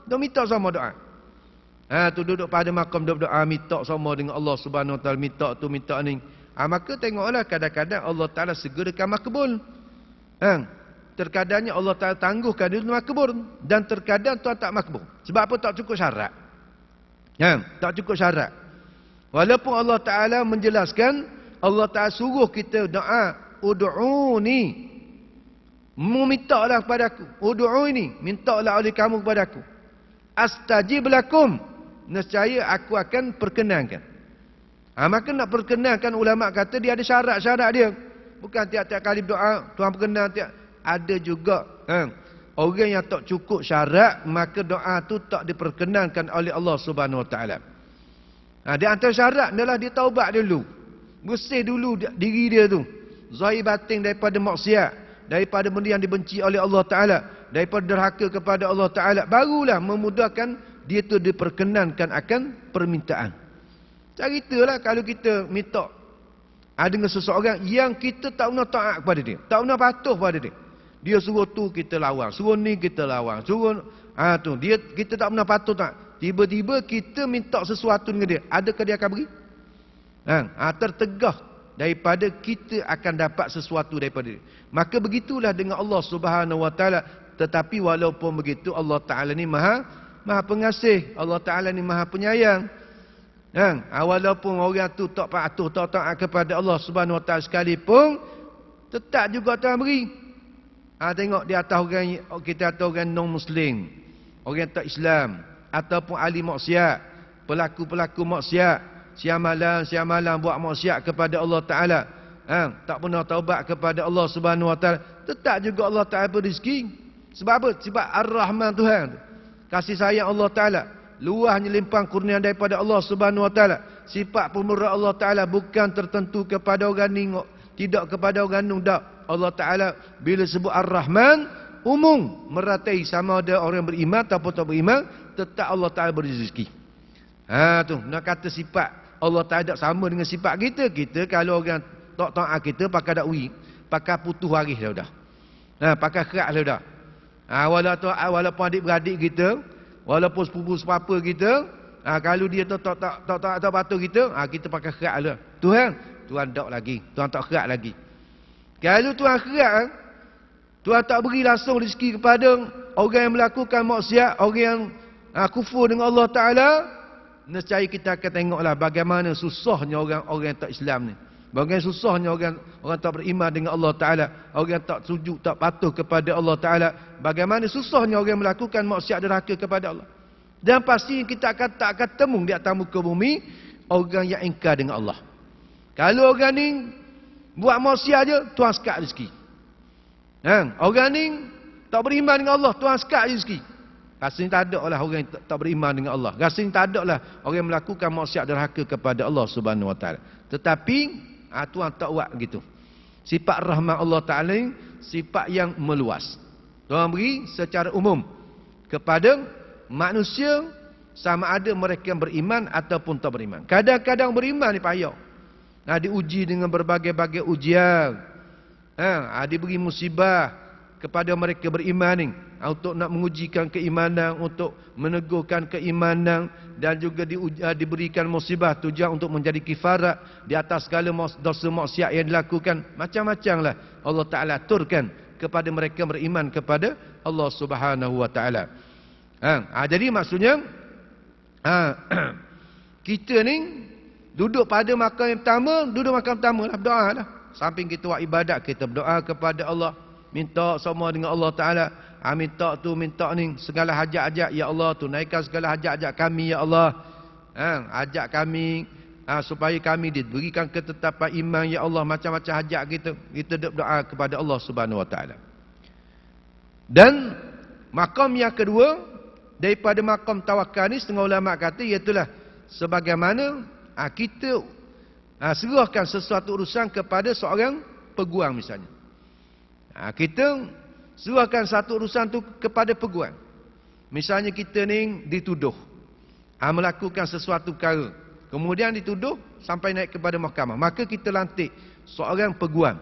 duk minta sama doa. Tu duduk pada makam, duk doa, minta sama dengan Allah Subhanahu Wa Taala, minta tu, minta ni. Maka tengoklah kadang-kadang Allah Ta'ala segerakan makbul. Terkadangnya Allah Ta'ala tangguhkan dia makbul. Dan terkadang Tuhan tak makbul. Sebab apa? Tak cukup syarat. Tak cukup syarat. Walaupun Allah Ta'ala menjelaskan, Allah Ta'ala suruh kita doa, Udu'uni, mintalah kepada aku. Udu'uni, mintalah oleh kamu kepada aku. Astajib lakum, nescaya aku akan perkenankan. Maka nak perkenankan, ulama kata dia ada syarat-syarat dia. Bukan tiap-tiap kali doa Tuhan perkenan tiap. Ada juga orang yang tak cukup syarat, maka doa tu tak diperkenankan oleh Allah Subhanahu Wa Taala. Di antara syarat adalah dia taubat dulu. Bersih dulu diri dia tu. Zahir batin daripada maksiat, daripada benda yang dibenci oleh Allah Taala, daripada derhaka kepada Allah Taala, barulah memudahkan dia tu diperkenankan akan permintaan. Ceritalah kalau kita minta dengan seseorang yang kita tak pernah taat kepada dia, tak pernah patuh kepada dia. Dia suruh tu kita lawan, suruh ni kita lawan, suruh tu kita tak pernah patuh tak. Tiba-tiba kita minta sesuatu dengan dia, adakah dia akan beri? Tertegah daripada kita akan dapat sesuatu daripada dia. Maka begitulah dengan Allah Subhanahu Wa Taala. Tetapi walaupun begitu, Allah Taala ni maha pengasih, Allah Taala ni maha penyayang. Walaupun orang tu tak patuh, tak taat kepada Allah Subhanahu Wa Taala sekalipun, tetap juga Tuhan beri. Tengok di atas orang, kita atas orang non-Muslim, orang tak Islam, ataupun ahli maksiat, pelaku-pelaku maksiat, siamalan buat maksiat kepada Allah Ta'ala, tak pernah taubat kepada Allah Subhanahu Wa Taala, tetap juga Allah Ta'ala beri rezeki. Sebab apa? Sebab Ar-Rahman Tuhan, kasih sayang Allah Ta'ala, luahnya limpang kurnia daripada Allah Subhanahu Wa Taala. Sifat pemurah Allah Ta'ala bukan tertentu kepada orang ni, tidak kepada orang nun, tak. Allah Ta'ala bila sebut Ar-Rahman, umum, meratai sama ada orang beriman ataupun tak beriman, tetap Allah Ta'ala beri rezeki. Tu nak kata sifat Allah tak ada sama dengan sifat kita. Kita kalau orang tak taat kita pakai dakwi, pakai putus waris dah. Pakai kerak dah. Walaupun adik-beradik kita, walaupun sepupu sepapa kita, kalau dia tak patuh kita, kita pakai kerak dah. Tuhan tak lagi. Tuhan tak kerak lagi. Kalau Tuhan kerak, Tuhan tak beri langsung rezeki kepada orang yang melakukan maksiat, orang yang kufur dengan Allah Ta'ala, nescaya kita akan tengoklah bagaimana susahnya orang yang tak Islam ni. Bagaimana susahnya orang tak beriman dengan Allah Ta'ala, orang tak sujud, tak patuh kepada Allah Ta'ala. Bagaimana susahnya orang melakukan maksiat derhaka kepada Allah. Dan pasti kita tak akan temu di atas muka bumi orang yang ingkar dengan Allah. Kalau orang ni buat maksiat je, Tuhan sekat rezeki. Orang ni tak beriman dengan Allah, Tuhan sekat rezeki. Rasanya tak ada lah orang yang tak beriman dengan Allah. Rasanya tak ada lah orang yang melakukan maksiat derhaka kepada Allah Subhanahu Wa Taala. Tetapi Tuhan tak buat begitu. Sifat rahmat Allah Ta'ala ni sifat yang meluas. Tuhan beri secara umum kepada manusia sama ada mereka yang beriman ataupun tak beriman. Kadang-kadang beriman ni payah. Diuji dengan berbagai-bagai ujian. Diberi musibah kepada mereka beriman ni. Untuk nak mengujikan keimanan, untuk menegurkan keimanan, dan juga diberikan musibah tujuan untuk menjadi kifarat di atas segala dosa maksiat yang dilakukan. Macam-macam lah Allah Ta'ala aturkan kepada mereka beriman kepada Allah Subhanahu Wa Ta'ala. Jadi maksudnya kita ni duduk pada makam yang pertama, duduk makam pertama lah, berdoa lah. Samping kita buat ibadat, kita berdoa kepada Allah, minta sama dengan Allah Ta'ala. Minta tu, minta ni, segala hajat-hajat, ya Allah, tunaikan segala hajat-hajat kami, ya Allah. Hajat kami, supaya kami diberikan ketetapan iman, ya Allah, macam-macam hajat kita. Kita berdoa kepada Allah Subhanahu Wa Ta'ala. Dan makam yang kedua daripada makam tawakal ni, setengah ulama kata, iaitulah sebagaimana kita serahkan sesuatu urusan kepada seorang peguam misalnya. Kita serahkan satu urusan tu kepada peguam. Misalnya kita ni dituduh melakukan sesuatu perkara, kemudian dituduh sampai naik kepada mahkamah, maka kita lantik seorang peguam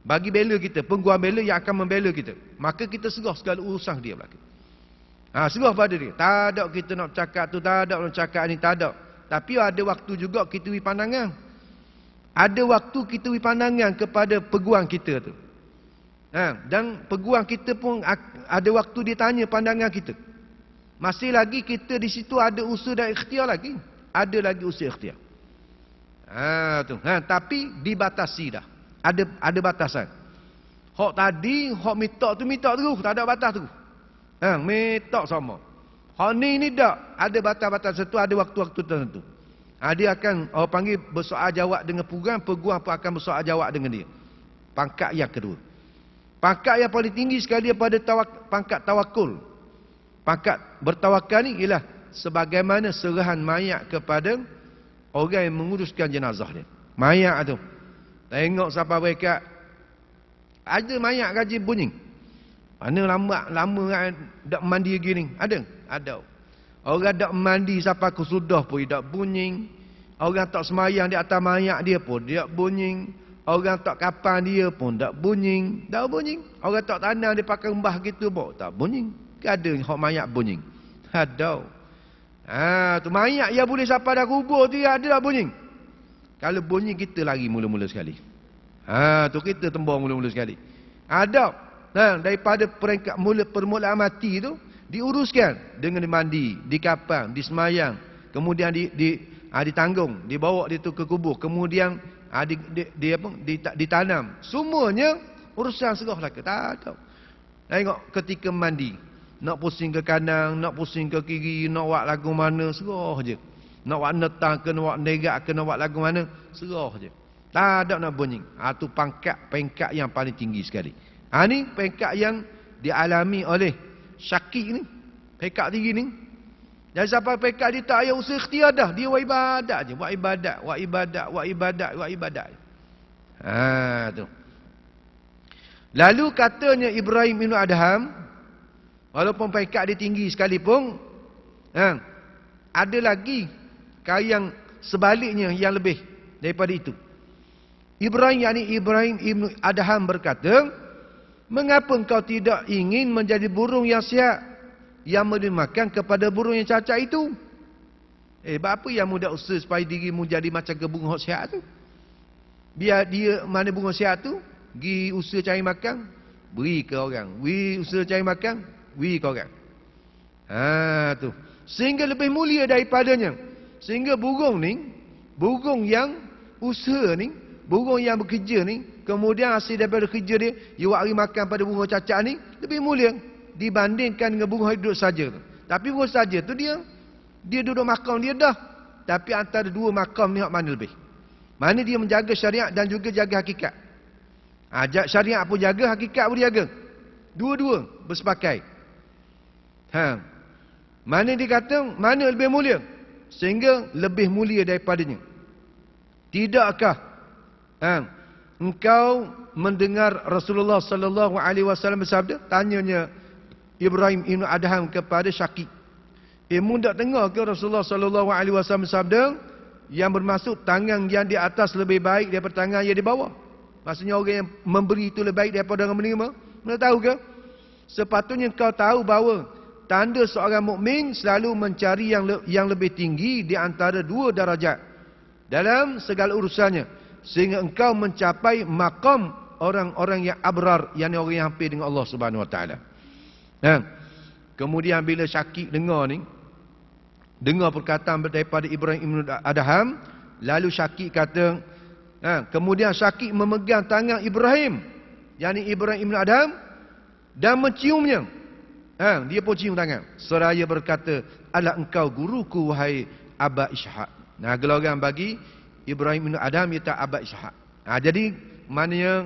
bagi bela kita, peguam bela yang akan membela kita. Maka kita serah segala urusan dia belaka. Serah pada dia. Tak ada kita nak cakap tu, tak ada nak cakap ni, tak ada. Tapi ada waktu juga kita beri pandangan. Ada waktu kita beri pandangan kepada peguam kita tu. Dan peguam kita pun ada waktu dia tanya pandangan kita. Masih lagi kita di situ ada usaha dan ikhtiar lagi. Ada lagi usaha ikhtiar. Tapi dibatasi dah. Ada batasan. Hak tadi, hak minta terus, tak ada batas tu. Minta sama. Hak ni tak. Ada batas-batas tertentu, ada waktu-waktu tertentu. Dia akan orang panggil bersoal jawab dengan peguam pun akan bersoal jawab dengan dia. Pangkat yang kedua. Pangkat yang paling tinggi sekali daripada pangkat tawakul. Pangkat bertawakal ni ialah sebagaimana serahan mayat kepada orang yang menguruskan jenazah dia. Mayat tu. Tengok siapa mereka. Ada mayat gaji bunyi. Mana lama tak mandi lagi ni? Ada. Orang tak mandi sampai ke sudah pun tak bunyi. Orang tak semayang di atas mayat dia pun tak bunyi. Orang tak kapan dia pun tak bunyi. Tak bunyi. Orang tak tanam dia pakai rembah gitu pun tak bunyi. Ada hak mayat bunyi. Ada. Tu mayat yang boleh sampai dah kubur tu ada tak bunyi. Kalau bunyi kita lari mula-mula sekali. Tu kita tembak mula-mula sekali. Ada. Daripada peringkat permulaan mati tu diuruskan dengan mandi, dikapang, disemayang, kemudian ditanggung, dibawa dia tu ke kubur, kemudian ditanam. Semuanya urusan serah lah ke? Tak ada. Tengok ketika mandi, nak pusing ke kanan, nak pusing ke kiri, nak buat lagu mana, serah je. Nak buat netang ke, nak buat nerak ke, nak buat lagu mana, serah je. Tak ada nak bunyi. Tu pangkat yang paling tinggi sekali. Ni pangkat yang dialami oleh syakik ni. Pangkat tinggi ni. Dan sampai pangkat dia tak payah usaha ikhtiar dah. Dia buat ibadat je. Buat ibadat. Tu. Lalu katanya Ibrahim bin Adham, walaupun pangkat dia tinggi sekalipun, ada lagi perkara yang sebaliknya yang lebih daripada itu. Ibrahim Ibn Adham berkata, mengapa engkau tidak ingin menjadi burung yang sihat, yang memberi makan kepada burung yang cacat itu? Apa yang mudah usaha supaya dirimu jadi macam ke burung yang sihat tu? Biar dia, mana burung sihat tu, pergi usaha cari makan, beri ke orang. Usaha cari makan, beri ke orang. Tu. Sehingga lebih mulia daripadanya. Sehingga burung yang usaha ni, burung yang bekerja ni, kemudian hasil daripada kerja dia beri makan pada burung cacat ni, lebih mulia dibandingkan dengan burung hidup saja tu. Tapi burung saja tu dia duduk makam dia dah. Tapi antara dua makam ni hak mana lebih? Mana dia menjaga syariat dan juga jaga hakikat. Syariat pun jaga, hakikat pun jaga. Dua-dua bersepakai. Mana dia kata, mana lebih mulia? Sehingga lebih mulia daripadanya. Tidakkah engkau mendengar Rasulullah sallallahu alaihi wasallam bersabda? Tanyanya Ibrahim Ibn Adham kepada Syakik. Mu tak dengar ke Rasulullah sallallahu alaihi wasallam bersabda, yang bermaksud tangan yang di atas lebih baik daripada tangan yang di bawah? Maksudnya orang yang memberi itu lebih baik daripada orang menerima. Anda tahu ke? Sepatutnya kau tahu bahawa tanda seorang mukmin selalu mencari yang lebih tinggi di antara dua darajat dalam segala urusannya, sehingga engkau mencapai maqam orang-orang yang abrar, yakni orang yang hampir dengan Allah Subhanahu Wa Taala. Kemudian bila Syakik dengar perkataan daripada Ibrahim Ibn Adham, lalu Syakik kata, kemudian Syakik memegang tangan Ibrahim, yakni Ibrahim Ibn Adham, dan menciumnya. Dia pun cium tangan seraya berkata, alah engkau guruku wahai Aba Ishaq. Gelarang bagi Ibrahim Ibn Adham iaitu Aba Ishaq. Jadi maknanya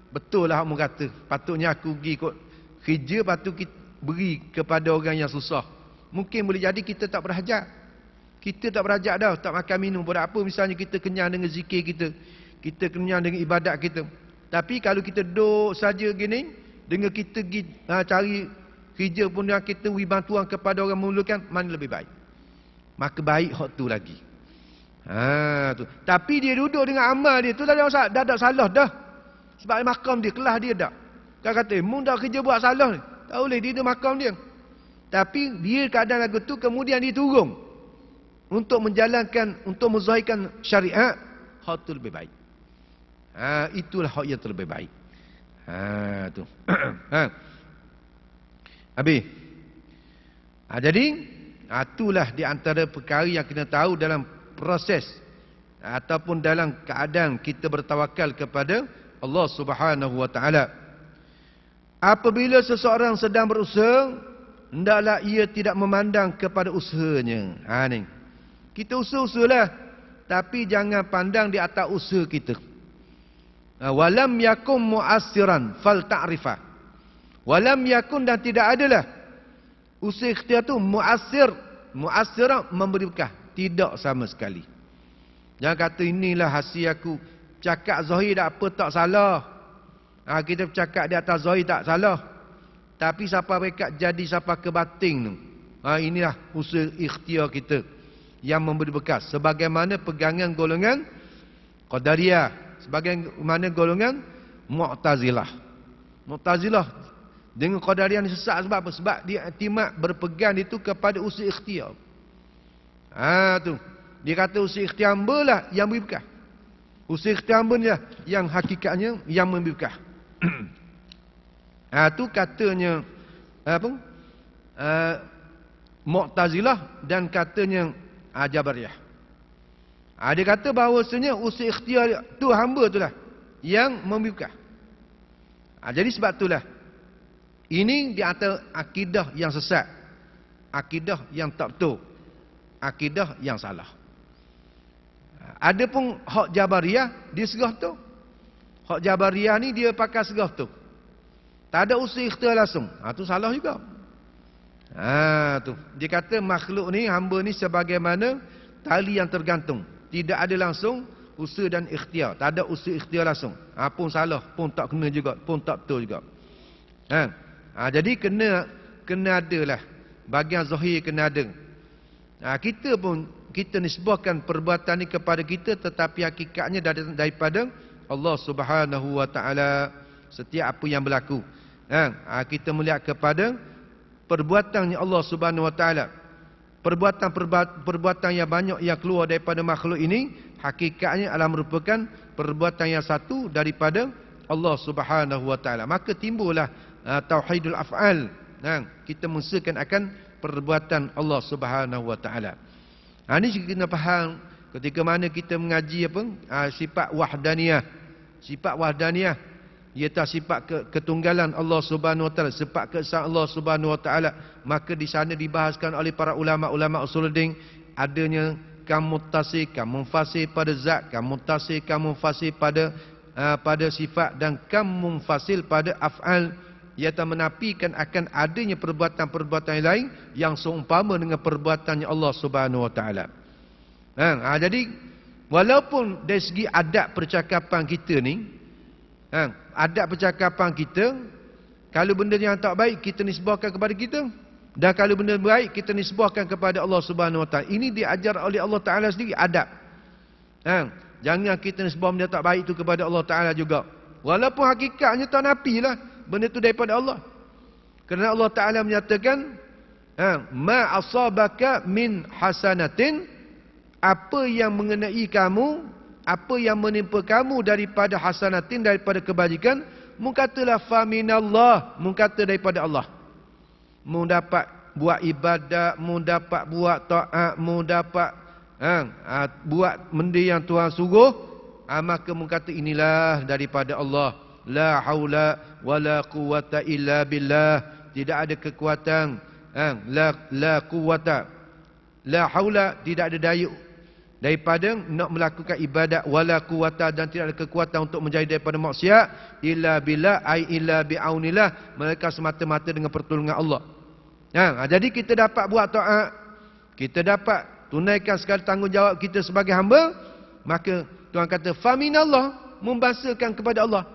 betul lah orang kata, patutnya aku pergi ikut kerja, patut kita beri kepada orang yang susah. Mungkin boleh jadi kita tak berhajat. Kita tak berhajat dah, tak makan minum pada apa, misalnya kita kenyang dengan zikir kita kenyang dengan ibadat kita. Tapi kalau kita duduk saja gini, dengan kita cari kerja pun yang kita beri bantuan kepada orang memerlukan, mana lebih baik? Maka baik hak tu lagi. Tu. Tapi dia duduk dengan amal dia tu dah ada salah dah. Sebab makam dia, kelas dia dah. Kau kata, mu dah kerja buat salah ni. Tak boleh, dia ada makam dia. Tapi dia keadaan lagu tu kemudian dia turun untuk menjalankan, untuk menzahirkan syariat, hak tu lebih baik. Itulah hak yang terlebih baik. Tu. Habis. Jadi itulah di antara perkara yang kita tahu dalam proses ataupun dalam keadaan kita bertawakal kepada Allah Subhanahu Wa Taala. Apabila seseorang sedang berusaha, hendaklah ia tidak memandang kepada usahanya. Ni. Kita usaha-usahalah, tapi jangan pandang di atas usaha kita. Walam yakum mu'assiran fal ta'rifah. Walam yakun, dan tidak adalah usaha ikhtiar tu mu'assirah memberi berkah. Tidak sama sekali. Jangan kata inilah hasil aku. Cakap zahir tak apa, tak salah. Kita bercakap di atas zahir tak salah. Tapi siapa mereka jadi siapa ke batin tu. Inilah usaha ikhtiar kita yang memberi berkah. Sebagaimana pegangan golongan Qadariyah, sebagaimana golongan Mu'tazilah. Mu'tazilah dengan Qadariyah ni sesat sebab apa? Sebab dia iktimat berpegang itu kepada usaha ikhtiar. Tu. Dia kata usaha ikhtiar hamba lah yang memberi berkah. Usaha ikhtiar hamba ni lah yang hakikatnya yang memberi berkah. Tu katanya Mu'tazilah dan katanya Jabariyah. Dia kata bahawasanya usaha ikhtiar tu hamba tu lah yang memberi berkah. Jadi sebab itulah ini di antara akidah yang sesat, akidah yang tak betul, akidah yang salah. Adapun hak Jabariyah, dia serah tu. Hak Jabariyah ni dia pakai serah tu. Tak ada usaha ikhtiar langsung. Tu salah juga. Tu. Dia kata makhluk ni, hamba ni sebagaimana tali yang tergantung. Tidak ada langsung usaha dan ikhtiar. Tak ada usaha ikhtiar langsung. Pun salah, pun tak kena juga, pun tak betul juga. Jadi kena ada lah. Bahagian zahir kena ada. Kita pun kita nisbahkan perbuatan ni kepada kita, tetapi hakikatnya daripada Allah Subhanahu wa taala setiap apa yang berlaku. Kita melihat kepada perbuatannya Allah Subhanahu wa taala. Perbuatan yang banyak yang keluar daripada makhluk ini hakikatnya adalah merupakan perbuatan yang satu daripada Allah Subhanahu wa taala. Maka timbullah tauhidul af'al. Kita mengesahkan akan perbuatan Allah Subhanahu wa taala. Ini kita kena faham ketika mana kita mengaji sifat wahdaniyah. Sifat wahdaniyah iaitu sifat ketunggalan Allah Subhanahu wa taala, sifat keesaan Allah Subhanahu wa taala. Maka di sana dibahaskan oleh para ulama-ulama usuluddin adanya kam muttasil, kam munfasil pada zat, kam muttasil, kam munfasil pada sifat, dan kam munfasil pada af'al, iaitu menafikan akan adanya perbuatan-perbuatan yang lain yang seumpama dengan perbuatannya Allah Subhanahu wa taala. Jadi walaupun dari segi adab percakapan kita ni, adab percakapan kita, kalau benda yang tak baik kita nisbahkan kepada kita, dan kalau benda baik kita nisbahkan kepada Allah Subhanahu wa taala. Ini diajar oleh Allah taala sendiri, adab. Jangan kita nisbah benda tak baik itu kepada Allah taala juga, walaupun hakikatnya tak nafilah benda itu daripada Allah. Kerana Allah taala menyatakan ma asabaka min hasanatin, apa yang mengenai kamu, apa yang menimpa kamu daripada hasanatin, daripada kebajikan, mu katalah fa minallah, mu kata daripada Allah. Mu dapat buat ibadat, mu dapat buat taat, mu dapat buat benda yang Tuhan suruh, maka mu kata inilah daripada Allah. La haula wala quwata illa billah. Tidak ada kekuatan, la quwata, la haula, tidak ada daya daripada nak melakukan ibadat, wala quwata, dan tidak ada kekuatan untuk menjadi daripada maksiat, illa billah, ai illa bi'aunillah, mereka semata-mata dengan pertolongan Allah. Jadi kita dapat buat taat, kita dapat tunaikan segala tanggungjawab kita sebagai hamba, maka Tuhan kata faminallah, membahasakan kepada Allah.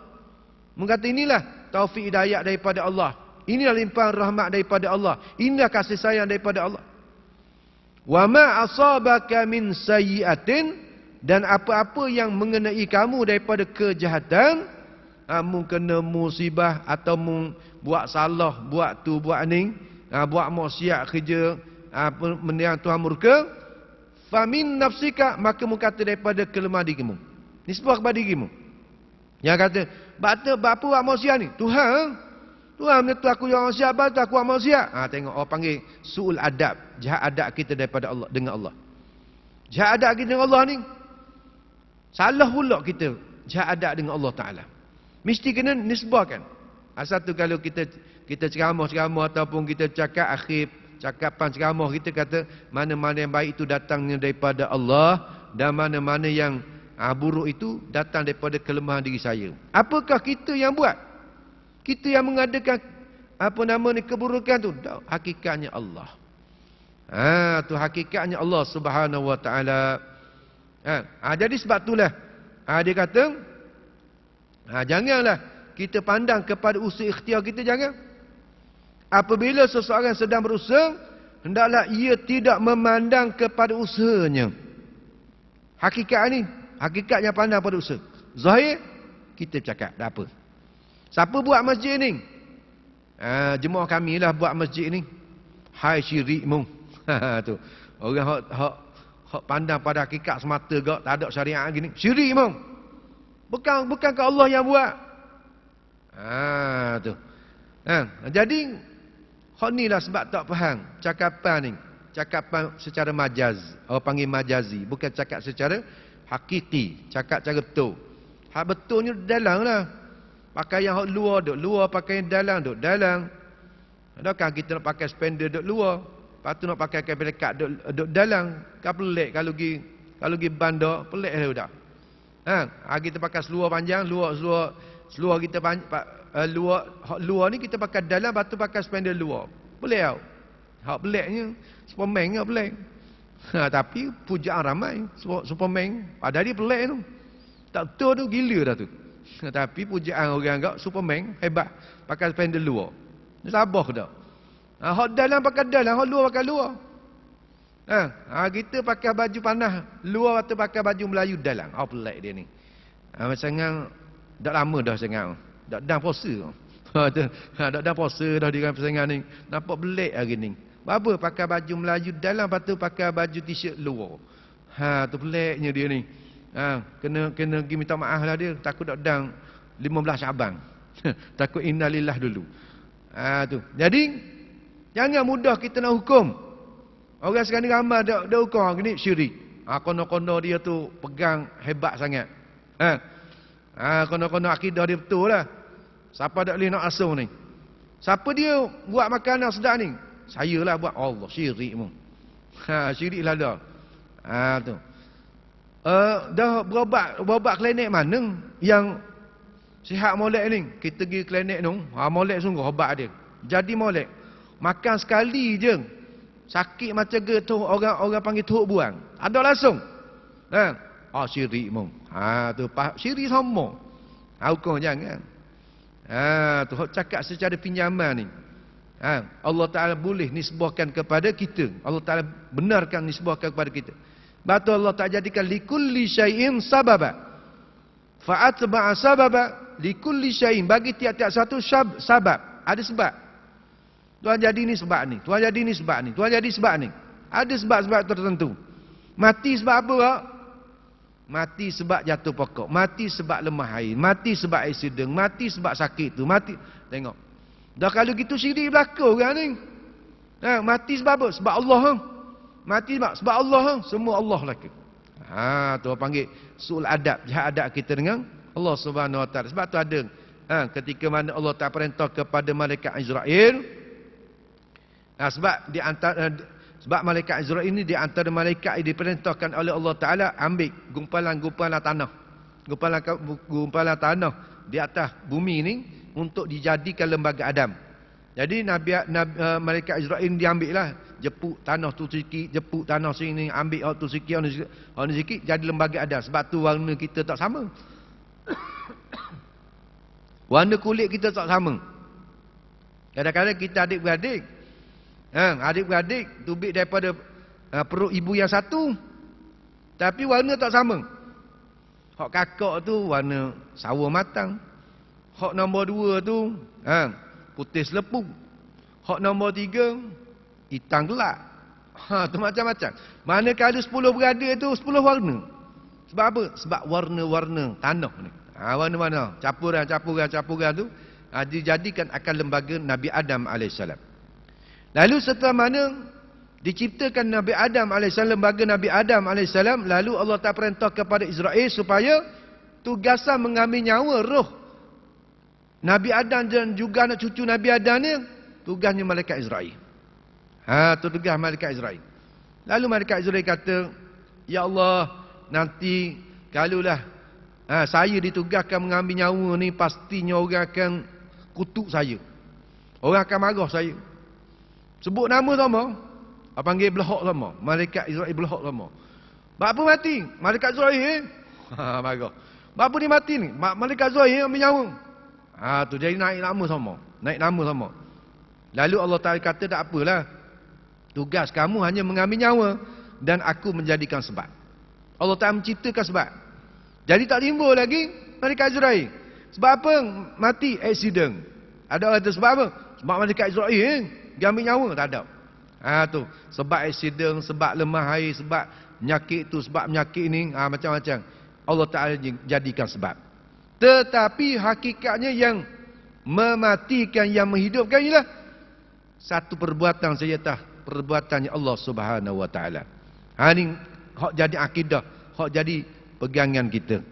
Mengata inilah taufik hidayah daripada Allah, inilah limpahan rahmat daripada Allah, inilah kasih sayang daripada Allah. Wa ma asabaka min sayyi'atin, dan apa-apa yang mengenai kamu daripada kejahatan, mu kena musibah atau mu buat salah, buat tu buat ni, buat maksiat kerja, benda yang Tuhan murka, fa min nafsika, maka mu kata daripada kelemahan dirimu, nisbah kepada dirimu. Yang kata apa buat maksiat ni? Tuhan menentu aku yang maksiat, batu aku buat maksiat. Tengok orang panggil su'ul adab, jahat adab kita daripada Allah, dengan Allah. Jahat adab kita dengan Allah ni salah pula kita jahat adab dengan Allah Taala. Mesti kena nisbahkan. Satu kalau kita ceramah ataupun kita cakap akhir cakapan ceramah, kita kata mana-mana yang baik itu datangnya daripada Allah, dan mana-mana yang buruk itu datang daripada kelemahan diri saya. Apakah kita yang buat? Kita yang mengadakan keburukan tu? Hakikatnya Allah. Tu hakikatnya Allah Subhanahu wa taala. Jadi sebab itulah dia kata janganlah kita pandang kepada usaha ikhtiar kita, jangan. Apabila seseorang sedang berusaha, hendaklah ia tidak memandang kepada usahanya. Hakikatnya pandang pada usaha. Zahir kita cakap tak apa. Siapa buat masjid ni? Jemaah kami lah buat masjid ni. Hai syirik mung. Tu. Orang hak pandang pada hakikat semata gak, tak ada syariat gini. Syirik mung. Bukan ke Allah yang buat. Tu. Jadi hak ni lah sebab tak faham cakapan ni. Cakapan secara majaz. Orang panggil majazi, bukan cakap secara hakiki, cakap cara betul. Hak betulnya dalam lah. Pakaian hak luar duk luar, pakaian dalam duk dalam. Adakah kita nak pakai spender duk luar, lepas tu nak pakai kain pelekat duk dalam? Kan pelik kalau pergi bandar, pelik dah. Kita pakai seluar panjang, seluar kita luar ni kita pakai dalam, lepas tu pakai spender luar. Pelik tau. Hak peliknya Superman ke pelik. Tapi pujaan ramai Superman, padahal dia pelik tu. Tak betul tu, gila dah tu. Tapi pujaan orang agak Superman hebat, pakai spender luar. Dia sabar dah. Hak dalam pakai dalam, hak luar pakai luar. Kita pakai baju panas luar atau pakai baju Melayu dalam. Pelik dia ni. Macam ngang dak lama dah sangat. Dak dah puasa. Dak dah puasa dah di persengan ni. Nampak belik hari ni. Apa pakai baju Melayu dalam, lepas tu pakai baju t-shirt luar. Tu peliknya dia ni. Kena pergi minta maaf lah dia. Takut dak dang 15 Syaban. Takut innalillah dulu. Tu. Jadi jangan mudah kita nak hukum. Orang sekarang ni ramai dak hukum ni syirik. Kono-kono dia tu pegang hebat sangat. Kono-kono akidah dia betul lah. Siapa tak boleh nak asung ni? Siapa dia buat makanan sedap ni? Saya lah buat. Allah, syirik mu. Syirik lah dah. Tu. Dah berobat klinik mana yang sihat molek ni? Kita pergi klinik tu, molek sungguh obat dia. Jadi molek. Makan sekali je. Sakit macam getuh, orang panggil tuhuk buang. Ada langsung. Syirik mu. Tu syirik sama. Hukum jangan. Tu cakap secara pinjaman ni. Allah Ta'ala boleh nisbahkan kepada kita. Allah Ta'ala benarkan nisbahkan kepada kita. Batu Allah Ta'ala jadikan likulli syai'in sababa. Fa'atba'a sababa likulli syai'in. Bagi tiap-tiap satu sabab. Ada sebab. Tuhan jadi ni sebab ni. Tuhan jadi ni sebab ni. Tuhan jadi sebab ni. Ada sebab-sebab tertentu. Mati sebab apa tak? Mati sebab jatuh pokok. Mati sebab lemah air. Mati sebab accident. Mati sebab sakit tu. Mati. Tengok. Dah kalau gitu syirik berlaku orang ni. Mati sebab apa? Sebab Allah. Mati sebab Allah. Semua Allah lelaki. Tu orang panggil sul adab. Jahat adab kita dengan Allah Subhanahu Wa Taala. Sebab tu ada. Ketika mana Allah Ta'ala perintah kepada malaikat Israel. Sebab malaikat Israel ini di antara malaikat yang diperintahkan oleh Allah Ta'ala ambil gumpalan-gumpalan tanah. Gumpalan tanah di atas bumi ini untuk dijadikan lembaga Adam. Jadi malaikat Israel ini diambil lah. Jepuk tanah tu sikit, jepuk tanah sini, ambil tu sikit, sikit, jadi lembaga Adam. Sebab tu warna kita tak sama. Warna kulit kita tak sama. Kadang-kadang kita adik-beradik. Adik-beradik tubik daripada perut ibu yang satu. Tapi warna tak sama. Hak kakak tu warna sawo matang. Hak nombor 2 tu putih selepuk. Hak nombor 3 hitam gelap. Tu macam-macam. Manakala 10 beradik tu 10 warna. Sebab apa? Sebab warna-warna tanah ni. Warna-warna campuran tu dijadikan akan lembaga Nabi Adam AS. Lalu setelah mana diciptakan Nabi Adam AS, lembaga Nabi Adam AS, lalu Allah Ta'ala perintah kepada Israel supaya tugasan mengambil nyawa roh Nabi Adam dan juga anak cucu Nabi Adam ni, tugasnya malaikat Israel. Tu tugas malaikat Israel. Lalu malaikat Israel kata, ya Allah, nanti kalulah saya ditugaskan mengambil nyawa ni, pastinya orang akan kutuk saya. Orang akan marah saya. Sebut nama sama, panggil belahak sama. Malaikat Israel belahak sama. Apa mati? Malaikat Israel marah. Apa dia mati ni? Malaikat Israel ambil nyawa. Tu jadi naik nama sama. Lalu Allah Ta'ala kata, tak apalah. Tugas kamu hanya mengambil nyawa dan aku menjadikan sebab. Allah Ta'ala menciptakan sebab. Jadi tak timbul lagi malaikat Israel. Sebab apa mati? Accident. Ada orang kata sebab apa? Sebab malaikat Israel dia ambil nyawa. Tak ada. Tu sebab accident, sebab lemah air, sebab penyakit tu, sebab penyakit ni, macam-macam. Allah Ta'ala jadikan sebab. Tetapi hakikatnya yang mematikan, yang menghidupkan ialah satu perbuatan saja, perbuatannya Allah Subhanahu Wa Ta'ala. Ni hak jadi akidah, hak jadi pegangan kita.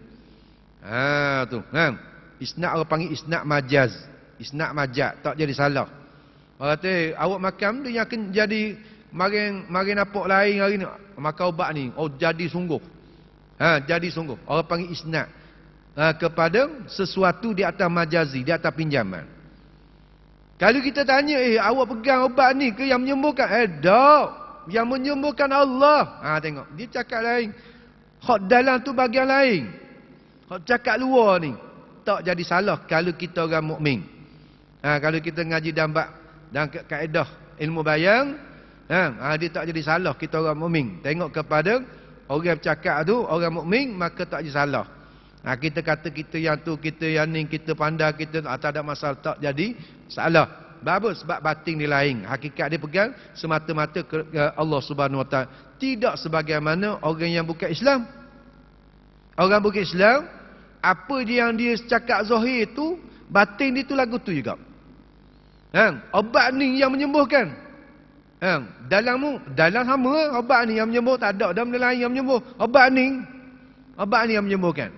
Tu. Isnad orang panggil isnad majaz. Isnad majaz, tak jadi salah. Orang kata, awak makan dia akan jadi marin nampak lain hari ni. Makan ubat ni, jadi sungguh. Jadi sungguh. Orang panggil isnad. Kepada sesuatu di atas majazi, di atas pinjaman. Kalau kita tanya, awak pegang ubat ni ke yang menyembuhkan? Tak. Yang menyembuhkan Allah. Tengok, dia cakap lain. Hak dalam tu bagian lain. Hak cakap luar ni tak jadi salah kalau kita orang mukmin. Kalau kita ngaji dan kaedah ilmu bayan, Dia tak jadi salah kita orang mukmin. Tengok kepada orang bercakap tu, orang mukmin, maka tak jadi salah. Kita kata kita yang tu, kita yang ni, kita pandai, kita tak ada masalah, tak jadi salah. Bagus, sebab batin dia lain. Hakikat dia pegang semata-mata ke Allah Subhanahu Wa Taala. Tidak sebagaimana orang yang bukan Islam. Orang bukan Islam, apa yang dia cakap zahir tu, batin dia tu lagu tu juga. Obat ni yang menyembuhkan. Dalam sama obat ni yang menyembuh, tak ada benda lain yang menyembuh. Obat ni yang menyembuhkan.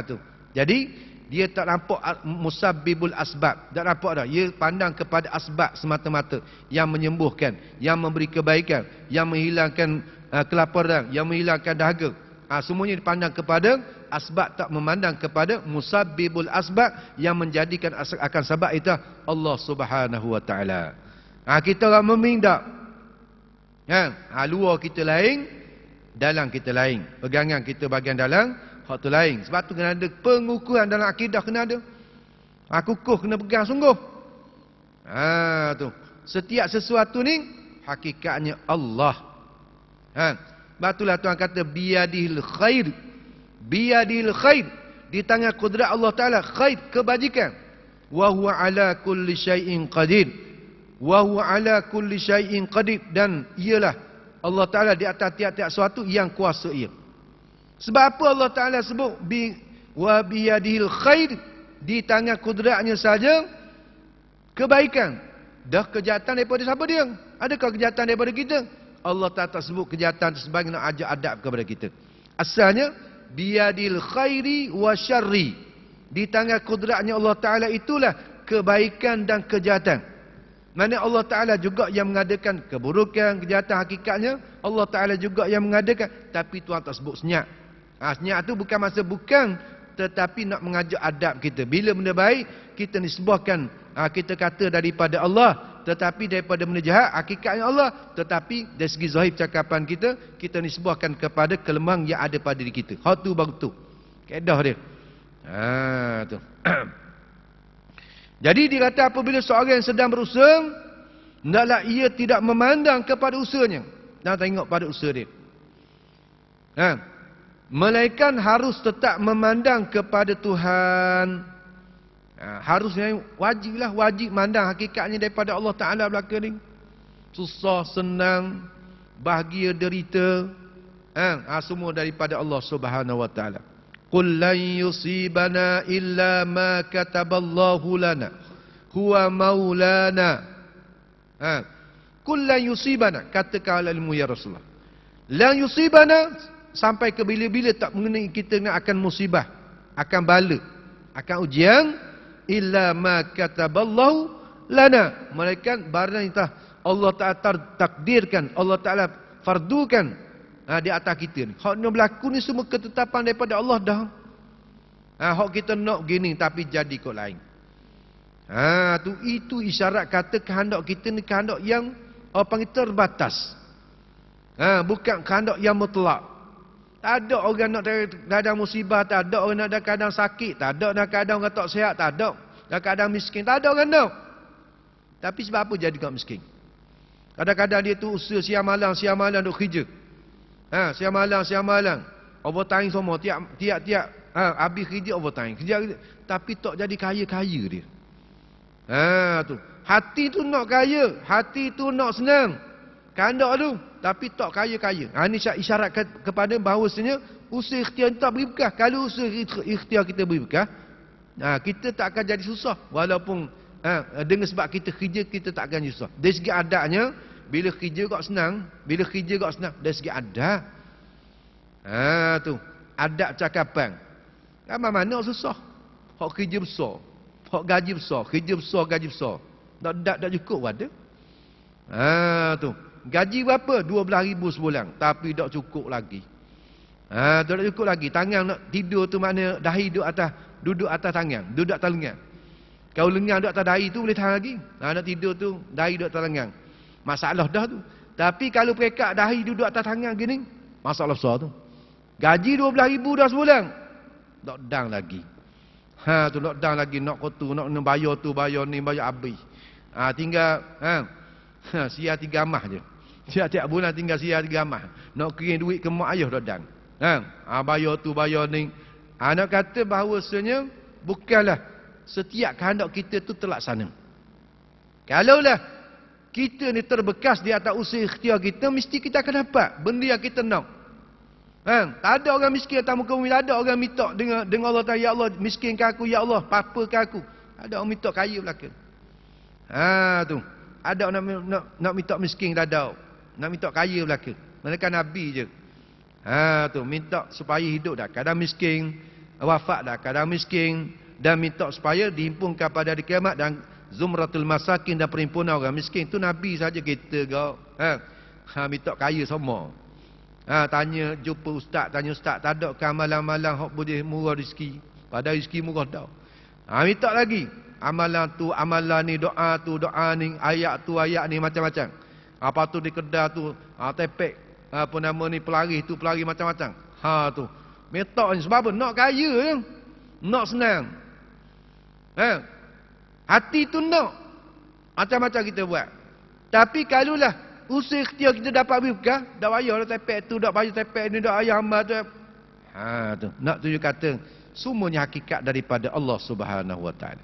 Tu. Jadi dia tak nampak musabbibul asbab. Tak nampak dah. Dia pandang kepada asbab semata-mata yang menyembuhkan, yang memberi kebaikan, yang menghilangkan kelaparan, yang menghilangkan dahaga. Semuanya dipandang kepada asbab, tak memandang kepada musabbibul asbab yang menjadikan akan sebab itu Allah Subhanahu Wa Taala. Kita orang mukmin tak. Luar kita lain, dalam kita lain. Pegangan kita bagian dalam, hak tu lain. Sebab tu kena ada pengukuhan dalam akidah, kena ada. Kukuh kena pegang sungguh. Tu. Setiap sesuatu ni hakikatnya Allah. Sebab itulah Tuhan kata biyadihil khair. Biyadihil khair. Di tangan kudrat Allah Taala khair, kebajikan. Wa huwa ala kulli syai'in qadir. Wa huwa ala kulli syai'in qadir, dan ialah Allah Taala di atas tiap-tiap sesuatu yang kuasa ia. Sebab apa Allah Taala sebut wa biyadihil khair, di tangan kudratnya saja kebaikan. Dah kejahatan daripada siapa dia? Adakah kejahatan daripada kita? Allah Taala tak sebut kejahatan sebagai nak ajak adab kepada kita. Asalnya biyadil khairi wa syarri, di tangan kudratnya Allah Taala itulah kebaikan dan kejahatan. Mana Allah Taala juga yang mengadakan keburukan, kejahatan, hakikatnya Allah Taala juga yang mengadakan, tapi Tuhan tak sebut senyap. Senyap tu bukan masa bukan, tetapi nak mengajak adab kita. Bila benda baik kita nisbahkan, kita kata daripada Allah, tetapi daripada benda jahat hakikatnya Allah, tetapi dari segi zahir cakapan kita, kita nisbahkan kepada kelemahan yang ada pada diri kita. Hak tu baru tu kaedah dia. Tu. Jadi dia kata apabila seorang yang sedang berusaha, hendaklah ia tidak memandang kepada usahanya dan tengok pada usaha dia. Melainkan harus tetap memandang kepada Tuhan. Harusnya wajib mandang hakikatnya daripada Allah Ta'ala belaka ni. Susah, senang, bahagia, derita, semua daripada Allah Subhanahu Wa Ta'ala. Qul lan yusibana illa ma kataballahu lana huwa maulana. Qul lan yusibana, katakan ilmu ya Rasulullah. Lan yusibana, sampai ke bila-bila tak mengenai kita akan musibah, akan bala, akan ujian, illa ma kataballahu lana, melainkan barang yang Allah Ta'ala takdirkan, Allah Ta'ala fardukan di atas kita ni. Hak nak berlaku ni semua ketetapan daripada Allah dah. Hak kita nak gini tapi jadi kok lain. Itu isyarat kata kehendak kita ni kehendak yang panggil terbatas. Bukan kehendak yang mutlak. Tak ada orang nak kadang musibah, tak ada orang nak kadang sakit, tak ada nak kadang orang tak sihat, tak ada nak kadang miskin, tak ada orang nak. Tapi sebab apa jadi kau miskin? Kadang-kadang dia tu usaha siang malam duk kerja. Siang malam overtime semua, tiap habis kerja overtime, kerja, tapi tak jadi kaya-kaya dia. Tu hati tu nak kaya, hati tu nak senang, kandak tu, tapi tak kaya-kaya. Ini isyarat kepada bahawasanya usaha ikhtiar tak beri berkah. Kalau usaha ikhtiar kita beri berkah, kita tak akan jadi susah. Walaupun dengan sebab kita kerja, kita tak akan susah. Dari segi adabnya, bila kerja kau senang, dari segi adab. Tu adab cakapan. Mana susah. Hak kerja besar, hak gaji besar, kerja besar, gaji besar. Tak cukup ada. Tu gaji berapa? 12,000 sebulan, tapi tak cukup lagi. Tak cukup lagi. Tangan nak tidur tu mana dahi duduk atas tangan, duduk atas lengan. Kalau lengan duduk atas dahi tu boleh tahan lagi. Nak tidur tu dahi duduk atas lengan, masalah dah tu. Tapi kalau perekat dahi duduk atas tangan gini, masalah besar tu. Gaji 12,000 dah sebulan, lockdown lagi. Tu lockdown lagi, nak kotor, nak bayar tu, bayar ni, bayar habis. Tinggal sia 3 amah je. Tiap-tiap bulan tinggal siar gamah. Nak kirim duit ke mak ayah dadang. Bayar tu bayar ni. Nak kata bahawasanya bukanlah setiap kehendak kita tu terlaksana. Kalaulah kita ni terbekas di atas usaha ikhtiar kita, mesti kita akan dapat benda yang kita nak. Tak ada orang miskin atas muka bumi, tak ada orang minta dengan Allah Ta'ala, ya Allah miskinkan aku, ya Allah papakan aku. Ada orang minta kaya belaka. Tu. Ada orang nak minta miskin, tak ada. Nak minta kaya belaka. Mereka Nabi je. Tu minta supaya hidup dah. Kadang miskin, wafat dah. Kadang miskin dan minta supaya dihimpunkan pada hari kiamat dan zumratul masakin dan perhimpunan orang miskin. Tu Nabi saja kita kau. Minta kaya semua. Tanya jumpa ustaz, tanya ustaz tak ada ke amalan-amalan hok boleh murah rezeki. Pada rezeki murah dah. Minta lagi. Amalan tu, amalan ni, doa tu, doa ni, ayat tu, ayat ni macam-macam. Apa tu di kedai tu, tepek apa nama ni pelari tu, pelari macam-macam. Tu. Minta ni sebab apa? Nak kaya je. Nak senang. Hati tu nak. Macam-macam kita buat. Tapi kalaulah usaha ikhtiar kita dapat berkah, dak payahlah tepek tu, dak payah tepek ni, dak ayah hamba tu. Tu. Nak tunjuk kata semuanya hakikat daripada Allah Subhanahu Wa Taala.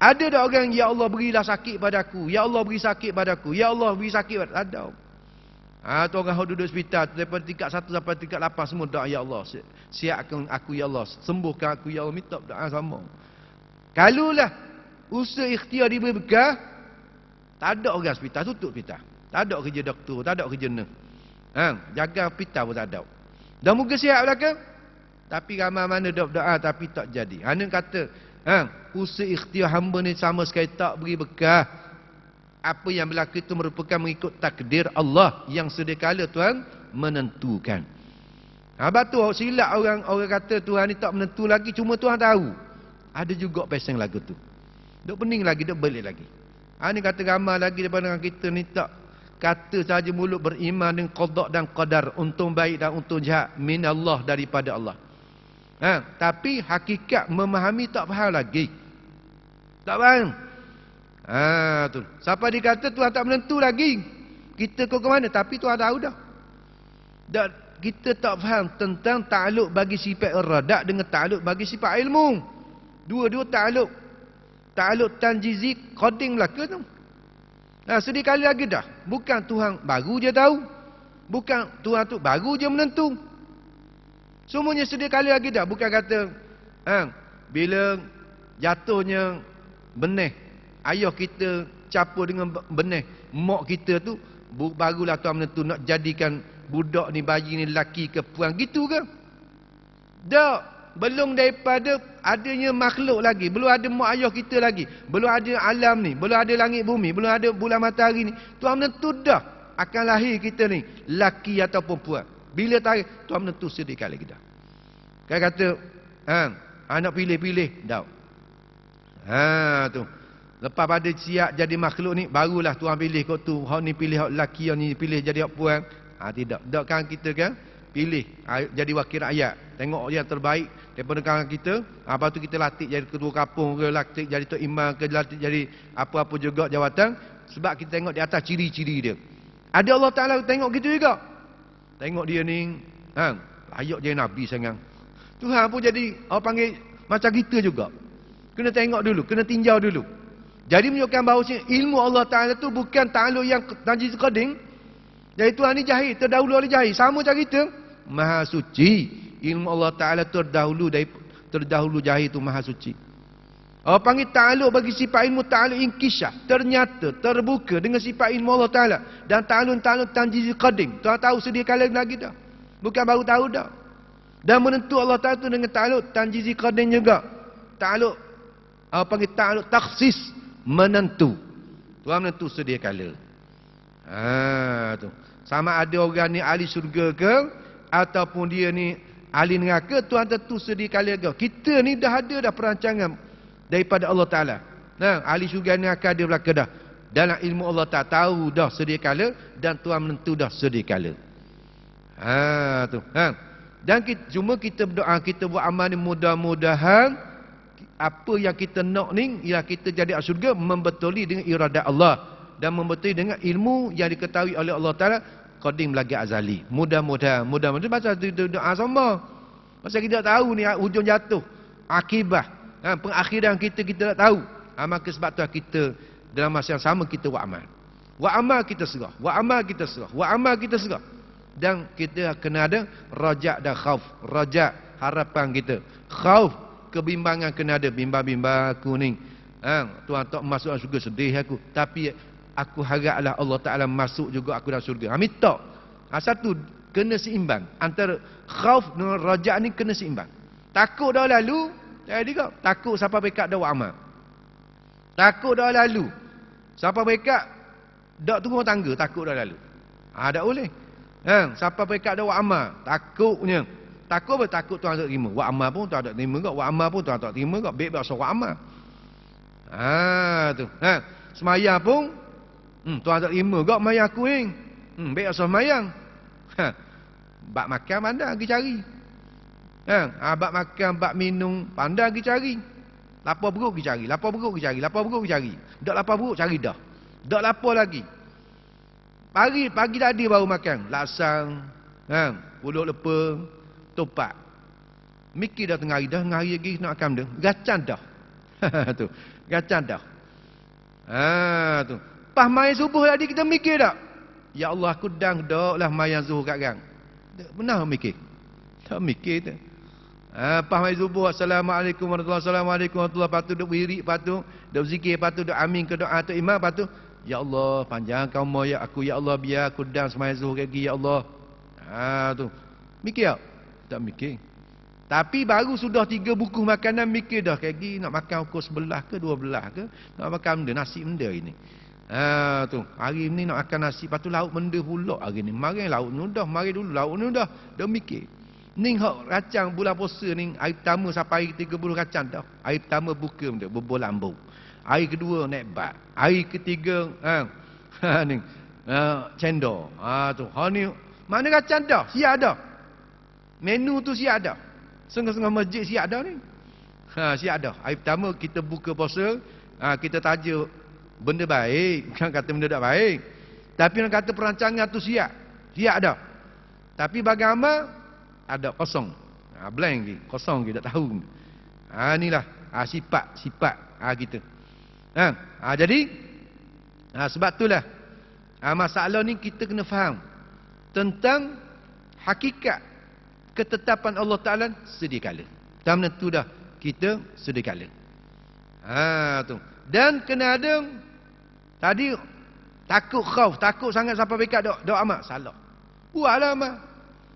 Ada tak orang, ya Allah berilah sakit padaku, ya Allah beri sakit padaku, ya Allah beri sakit padaku. Ada. Tu orang yang duduk hospital daripada tingkat 1 sampai tingkat 8 semua doa, ya Allah siapkan aku, ya Allah sembuhkan aku, ya Allah, minta doa sama. Kalaulah usaha ikhtiar diberi berkah, tak ada orang hospital, tutup hospital. Tak ada kerja doktor, tak ada kerja nurse. Jaga hospital pun tak ada. Dan muka sihat belaka. Tapi ramai mana doa tapi tak jadi. Hanya kata, usaha ikhtiar hamba ni sama sekali tak beri berkah. Apa yang berlaku itu merupakan mengikut takdir Allah yang sedekala Tuhan menentukan. Betul silap orang kata Tuhan ni tak menentu lagi, cuma Tuhan tahu. Ada juga pasang lagu tu. Duk pening lagi, duk balik lagi. Ni kata ramai lagi daripada kita ni tak kata saja mulut beriman dengan qada dan qadar, untung baik dan untung jahat min Allah, daripada Allah. Tapi hakikat memahami tak faham lagi. Tak faham. Tu. Siapa dikata Tuhan tak menentu lagi, kita ke mana? Tapi Tuhan tahu dah. Dan kita tak faham tentang takluk bagi sifat iradat dengan takluk bagi sifat ilmu. Dua-dua takluk. Takluk tanjizi qading belaka tu. Sedih kali lagi dah. Bukan Tuhan baru je tahu. Bukan Tuhan tu baru je menentu. Semuanya sedih kali lagi dah. Bukan kata bila jatuhnya benih, ayah kita capur dengan benih mak kita tu, barulah Tuhan menentu nak jadikan budak ni, bayi ni lelaki ke puan, gitu ke? Tak. Belum daripada adanya makhluk lagi, belum ada mak ayah kita lagi, belum ada alam ni, belum ada langit bumi, belum ada bulan matahari ni, Tuhan menentu dah akan lahir kita ni laki ataupun puan. Bila tarikh Tuhan menentu sedih kali kita. Kan kata anak pilih-pilih dah. Tu lepas pada siap jadi makhluk ni, barulah Tuhan pilih kau tu, hak ni pilih hak laki, hak ni pilih jadi hak puan. Tidak. Tak kan kita kan pilih jadi wakil rakyat, tengok yang terbaik daripada kalangan kita. Lepas tu kita latih jadi ketua kampung ke, latih jadi tok imam ke, latih jadi apa-apa juga jawatan. Sebab kita tengok di atas ciri-ciri dia. Ada Allah Ta'ala tengok gitu juga. Tengok dia ni layak jadi Nabi sangat. Tuhan pun jadi orang panggil macam kita juga. Kena tengok dulu, kena tinjau dulu. Jadi menunjukkan bahawa ilmu Allah Ta'ala tu bukan ta'aluk yang tanjiz qading. Jadi Tuhan ni jahil, terdahulu oleh jahil. Sama macam kita. Maha suci. Ilmu Allah Ta'ala terdahulu jahil tu maha suci. Orang panggil ta'aluk bagi sifat ilmu ta'aluk inkisyaf. Ternyata, terbuka dengan sifat ilmu Allah Ta'ala. Dan ta'aluk tanjiz qading. Tuhan tahu sedia kala lagi dah. Bukan baru tahu dah. Dan menentu Allah Ta'ala tu dengan ta'aluk tanjiz qading juga. Ta'aluk, orang panggil ta'aluk takhsis. Menentu. Tuhan menentu sedia kala. Tu. Sama ada orang ni ahli syurga ke, ataupun dia ni ahli neraka, Tuhan tentu sedia kala ke. Kita ni dah ada dah perancangan daripada Allah Ta'ala. Ahli syurga ni akan ada belaka dah. Dalam ilmu Allah Ta'ala tahu dah sedia kala, dan Tuhan menentu dah sedia kala. Tu. Dan cuma kita berdoa, kita buat amal ni, mudah-mudahan apa yang kita nak ni, ialah kita jadi ahli syurga membetuli dengan iradat Allah. dan membetul dengan ilmu yang diketahui oleh Allah Ta'ala qadim lagi azali. Mudah-mudahan pasal itu doa sama. Pasal kita tahu ni hujung jatuh, akibat, pengakhiran kita tak tahu. Maka sebab tu kita dalam masa yang sama kita buat amal. Buat amal kita serah. Buat amal kita serah. Buat amal kita serah. Dan kita kena ada rajak dan khauf. Rajak harapan kita. Khauf kebimbangan kena ada. Bimbang-bimbang aku ni. Tuhan tak masuk surga, sedih aku. Tapi aku haraplah Allah Ta'ala masuk juga aku dalam surga. Minta. Satu kena seimbang. Antara khauf dan rajak ni kena seimbang. Takut dah lalu. Jadi kau takut siapa bekat dah buat amal. Takut dah lalu. Siapa bekat dak turun tangga, takut dah lalu. Tak boleh. Siapa bekat dah buat amal, takutnya. Takut apa? Takut Tuhan tak terima. Buat amal pun Tuhan tak terima kau. Buat amal pun Tuhan tak terima kau. Baik bahasa buat amal. Tu. Semayang pun Tuhan tak terima kau mayang aku ni. Baik bahasa semayang. Bak makan pandai pergi cari. Bak makan, bak minum pandai pergi cari. Lapar perut pergi cari, lapar perut pergi cari, lapar perut pergi cari. Dak lapar perut cari dah. Dak lapar lagi. Pagi tadi baru makan, laksang, pulut lepa, topak. Mikir dah tengah hari lagi nak makan dah. Gacan dah. Tu, gacan dah. Tu. Pas main subuh tadi kita mikir tak? Ya Allah aku dang daklah main zuhur kat gang. Benar mikir? Tak mikir tu. Pas main subuh, assalamualaikum warahmatullahi wabarakatuh, assalamualaikum warahmatullahi wabarakatuh, duk wirid, patu, duk zikir, patu, duk amin ke doa tu imam, patu. Ya Allah, panjangkan umur ya aku, ya Allah, biar aku dan sembahyang zuhur lagi, ya Allah. Tu. Mikir tak? Tak mikir. Tapi baru sudah 3 buku makanan mikir dah lagi nak makan ukur 11 ke 12 ke, nak makan benda nasi benda ini. Tu. Hari ni nak makan nasi, patu lauk benda pula hari ni. Mari lauk ni dah, mari dulu lauk ni dah. Dah mikir. Ni hak kacang bulan puasa ni, hari pertama sampai hari 30 kacang dah. Hari pertama buka benda, berbol lambu. Hari kedua naik bat. Hari ketiga ni cendol. Tu. Ni mana kacang dah? Siap dah. Menu tu siap dah. Setengah-setengah masjid siap dah ni. Siap dah. Hari pertama kita buka puasa, kita tajuk benda baik, bukan kata benda tak baik. Tapi nak kata perancangan tu siap. Siap dah. Tapi bagaimana ada kosong. Blank lagi, kosong kita tak tahu. Inilah sifat kita. Jadi sebab itulah masalah ni kita kena faham tentang hakikat ketetapan Allah Ta'ala sedia kala. Dan menentu dah kita sedia kala. Tu. Dan kena ada tadi takut khauf, takut sangat sampai bekat dok amat salah. Buatlah amal.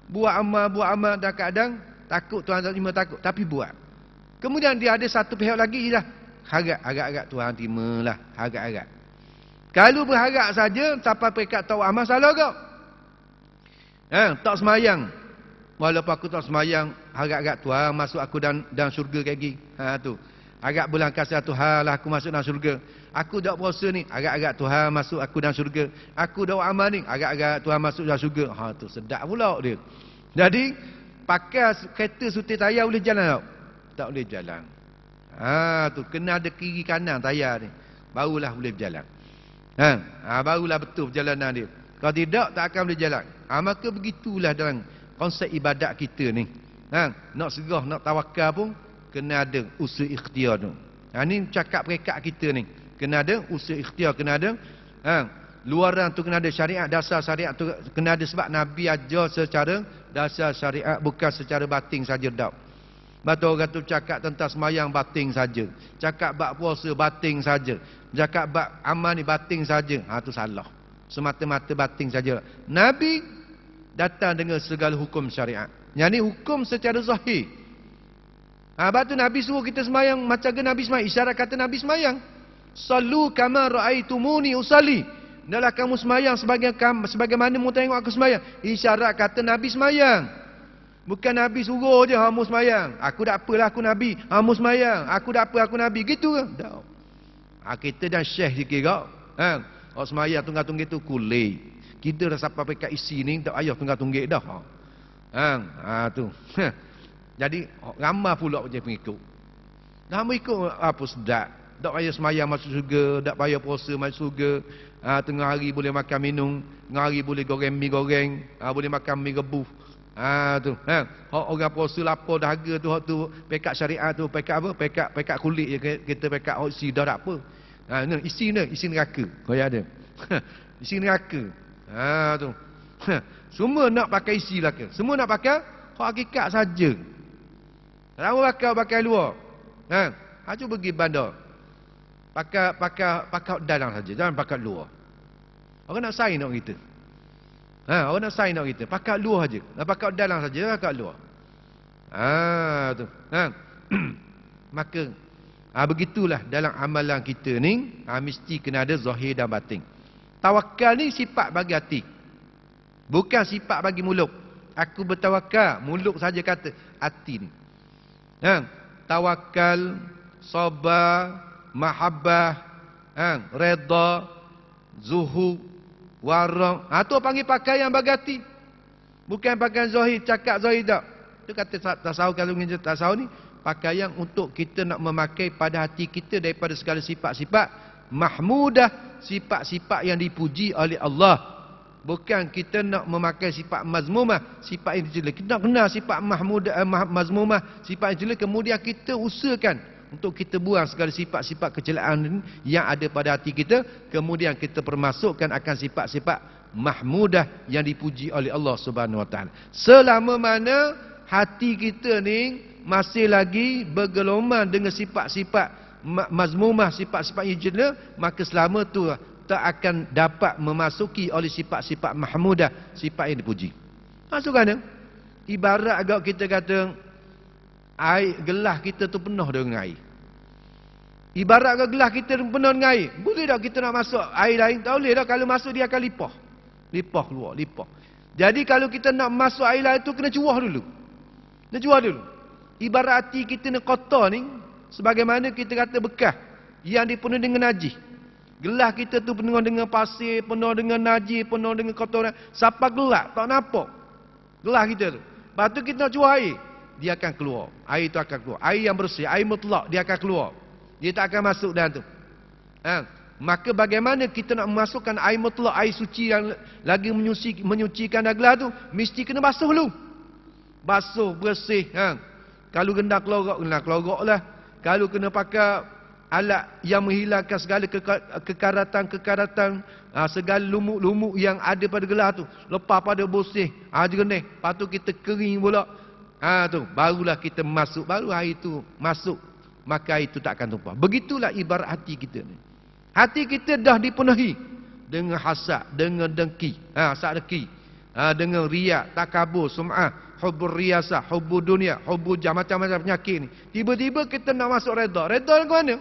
Buat amal dan kadang takut Tuhan tak terima, takut tapi buat. Kemudian dia ada satu pihak lagi lah, harap Tuhan terimalah, harap. Kalau berharap saja sampai pekat tahu amal salah kau. Tak semayang. Walaupun aku tak semayang, harap Tuhan masuk aku dan syurga lagi. Tu. Harap bulan kasih Tuhan lah aku masuk dalam syurga. Aku dak puasa ni, harap Tuhan masuk aku dalam syurga. Aku dak amal ni, harap Tuhan masuk dalam syurga. Tu sedap pula dia. Jadi pakai kereta sutir tayar boleh jalan tak? Tak boleh jalan. Tu kena ada kiri kanan tayar ni. Barulah boleh berjalan. Barulah betul perjalanan dia. Kalau tidak tak akan boleh jalan. Maka begitulah dalam konsep ibadat kita ni. Nak serah, nak tawakal pun kena ada usul ikhtiar tu. Ni cakap perekat kita ni. Kena ada usul ikhtiar, kena ada luaran tu, kena ada syariat, dasar syariat tu kena ada, sebab Nabi ajar secara dasar syariat, bukan secara batin saja dak. Betul orang tu cakap tentang semayang batin saja. Cakap bab puasa batin saja. Cakap bab amal ni batin saja. Tu salah. Semata-mata batin saja. Nabi datang dengan segala hukum syariat. Yang ni hukum secara zahir. Sebab tu Nabi suruh kita semayang macam ke Nabi semayang. Isyarat kata Nabi semayang. Sallu kama ra'aitumuni usalli. Hendaklah kamu semayang sebagaimana mu tengok aku semayang. Isyarat kata Nabi semayang. Bukan Nabi suruh je hamu semayang. Aku tak apalah aku Nabi. Hamu semayang. Aku tak apa aku Nabi. Gitu ke? Tak. Kita dan syekh sikit kau. Orang semayang tunggal-tunggil tu kulit. Kita dah sampai pekat isi ni. Tak payah tunggal-tunggil dah. Tu. Jadi ramai pula je pengikut. Ramai ikut apa sedap. Tak payah semayang masuk syurga, tak payah puasa masuk syurga. Tengah hari boleh makan minum, tengah hari boleh goreng mi goreng, boleh makan mi rebus. Tu. Orang puasa lapar dahaga tu, hak tu pekat syariat tu, pekat apa? Pekat kulit je kita pekat isi dah tak apa. Isi neraka. Kau ada. Isi neraka. Tu. Semua nak pakai isi neraka. Semua nak pakai hak hakikat saja. Tak mau pakai luar. Cuba pergi bandar. Pakai dalam saja, jangan pakai luar. Orang nak sign nak kita. Orang nak sign nak kita. Pakai luar saja. Pakai dalam saja, jangan pakai luar. Tu. Maka begitulah dalam amalan kita ni, mesti kena ada zahir dan batin. Tawakal ni sifat bagi hati. Bukan sifat bagi mulut. Aku bertawakal, mulut saja kata, hati ni. Tawakal, sabar, mahabbah, redha, zuhud, warang. Tu panggil pakaian bagi hati. Bukan pakaian zahir, cakap zahir tak. Itu kata tasawuf, kalau ingin tasawuf ni, pakaian untuk kita nak memakai pada hati kita daripada segala sifat-sifat mahmudah, sifat-sifat yang dipuji oleh Allah. Bukan kita nak memakai sifat mazmumah, sifat yang dicela. Kita nak kenal sifat mahmudah, mazmumah, sifat yang dicela. Kemudian kita usahakan untuk kita buang segala sifat-sifat kecelaan yang ada pada hati kita. Kemudian kita permasukkan akan sifat-sifat mahmudah yang dipuji oleh Allah Subhanahu Wa Taala. Selama mana hati kita ni masih lagi bergelombang dengan sifat-sifat mazmumah, sifat-sifat yang dicela, maka selama tu tak akan dapat memasuki oleh sifat-sifat mahmudah, sifat yang dipuji. Masukkan ibarat agak kita kata air gelas kita tu penuh dengan air. Ibarat agak gelas kita penuh dengan air. Boleh tak kita nak masuk air lain? Tak boleh dah. Kalau masuk dia akan lipah. Lipah keluar, lipah. Jadi kalau kita nak masuk air lain tu kena cuah dulu. Kena cuah dulu. Ibarat hati kita ni kotor ni, sebagaimana kita kata bekas yang dipenuhi dengan najis. Gelas kita tu penuh dengan pasir, penuh dengan najis, penuh dengan kotoran. Siapa gelap, tak nampak gelas kita tu. Lepas tu kita nak cuah air, dia akan keluar. Air tu akan keluar. Air yang bersih, air mutlak, dia akan keluar. Dia tak akan masuk dalam tu. Maka bagaimana kita nak memasukkan air mutlak, air suci yang lagi menyucikan gelas tu, mesti kena basuh dulu. Basuh, bersih. Kalau kena kelorok lah. Kalau kena pakai alat yang menghilangkan segala kekaratan, segala lumuk-lumuk yang ada pada gelas tu, lepas pada bersih, jernih. Lepas tu kita kering pula. Tu barulah kita masuk, baru air tu masuk, maka air tu tak akan tumpah. Begitulah ibarat hati kita ni. Hati kita dah dipenuhi dengan hasad, dengan dengki, hasad dengki, dengan riak, takabur, sum'ah, hubbur riyasah, hubbur dunia, hubbur jah, macam-macam penyakit ni. Tiba-tiba kita nak masuk redha. Redha ke mana?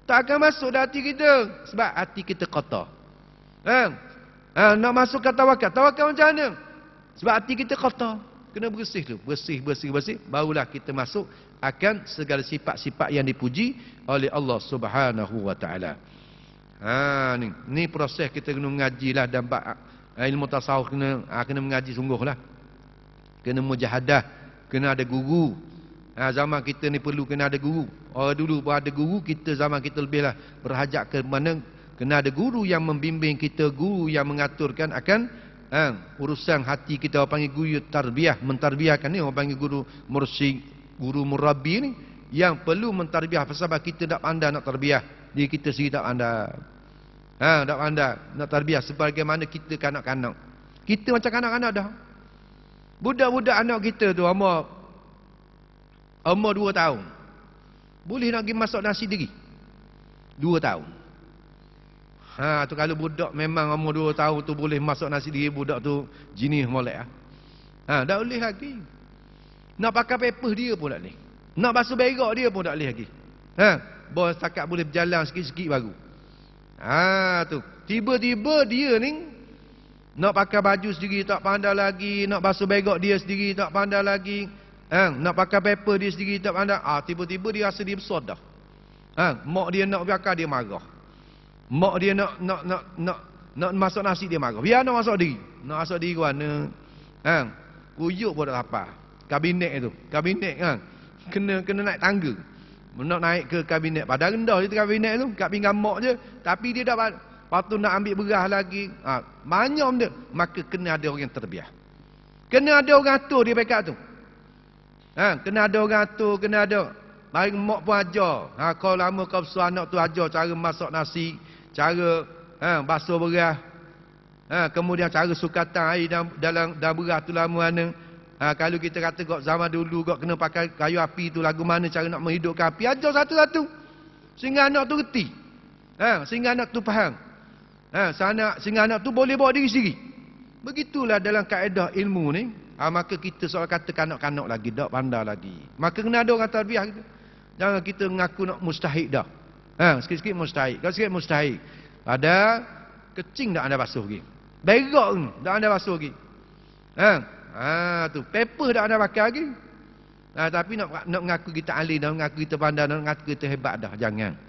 Tak akan masuk dalam hati kita. Sebab hati kita kotor. Nak masuk ke tawakal. Tawakal macam mana? Sebab hati kita kotor. Kena bersih dulu. Bersih. Barulah kita masuk akan segala sifat-sifat yang dipuji oleh Allah Subhanahu Wa Taala. Ni proses kita kena mengaji lah. Dan ilmu tasawuf kena mengaji sungguh lah. Kena mujahadah. Kena ada guru. Zaman kita ni perlu kena ada guru. Orang dulu pun ada guru, kita zaman kita lebihlah berhajat ke mana kena ada guru yang membimbing kita, guru yang mengaturkan akan urusan hati kita. Orang panggil guru tarbiyah, mentarbiahkan ni. Orang panggil guru mursyid, guru murabbi ni yang perlu mentarbiah. Sebab kita tak pandai nak tarbiah. Diri kita sendiri tak pandai. Tak pandai nak tarbiah sebagaimana kita kanak-kanak. Kita macam kanak-kanak dah. Budak-budak anak kita tu umur 2 tahun. Boleh nak pergi masak nasi diri. 2 tahun. Tu kalau budak memang umur 2 tahun tu boleh masak nasi diri, budak tu jenis molek. Tak boleh lagi. Nak pakai paper dia pun tak boleh. Nak basuh berak dia pun tak boleh lagi. Bos setakat boleh berjalan sikit-sikit baru. Tu. Tiba-tiba dia ni nak pakai baju sendiri tak pandai lagi, nak basuh berak dia sendiri tak pandai lagi. Nak pakai paper dia sendiri tak pandai. Tiba-tiba dia rasa dia besar dah. Mak dia nak biarkan dia marah. Mak dia nak masak nasi dia marah. Biar nak masak diri. Nak masak diri ke mana? Kuyuk pun tak apa. Kabinet tu. Kabinet Kena naik tangga. Nak naik ke kabinet. Padahal rendah je kabinet tu. Kat pinggan mak je. Tapi dia dah lepas tu nak ambil beras lagi. Manyam dia. Maka kena ada orang yang terbiah. Kena ada orang atur dia pekat tu. Kena ada orang atur. Kena ada. Mari mak pun ajar. Kau lama kau besar anak tu ajar cara masak nasi. Cara basuh beras. Kemudian cara sukatan air dalam beras tu lama mana. Kalau kita kata kau zaman dulu kau kena pakai kayu api tu lagu mana cara nak menghidupkan api, ajar satu-satu. Sehingga anak tu reti. Sehingga anak tu faham. Sehingga anak tu boleh bawa diri sendiri. Begitulah dalam kaedah ilmu ni. Maka kita soal kata kanak-kanak lagi, tak pandai lagi. Maka kena ada orang tarbiyah kita. Jangan kita mengaku nak mustahik dah. Sikit-sikit mustahik. Kalau sikit mustahik. Ada kecing tak anda basuh lagi. Berak ni tak anda basuh lagi. Tu paper dah ada pakai lagi. Tapi nak mengaku kita alim, nak mengaku kita pandai, nak mengaku kita hebat dah, jangan.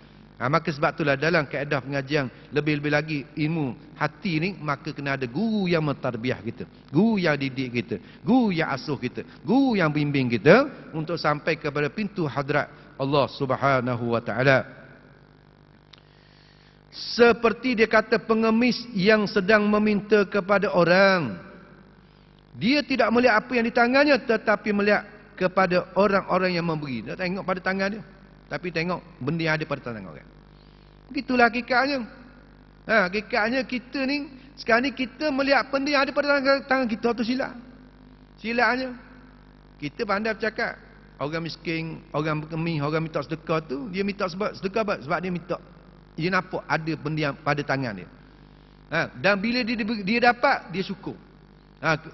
Maka sebab itulah dalam kaedah pengajian lebih-lebih lagi ilmu hati ni, maka kena ada guru yang mentarbiah kita, guru yang didik kita, guru yang asuh kita, guru yang bimbing kita untuk sampai kepada pintu hadrat Allah Subhanahu wa taala. Seperti dia kata pengemis yang sedang meminta kepada orang. Dia tidak melihat apa yang di tangannya, tetapi melihat kepada orang-orang yang memberi. Dia tengok pada tangan dia, tapi tengok benda yang ada pada tangan orang. Begitulah hakikatnya. Hakikatnya kita ni, sekarang ni kita melihat benda yang ada pada tangan kita tu silap. Silapnya. Kita pandai bercakap. Orang miskin, orang berkemis, orang minta sedekah tu, dia minta sedekah sebab dia minta. Dia nampak ada benda yang pada tangan dia. Dan bila dia dapat, dia syukur.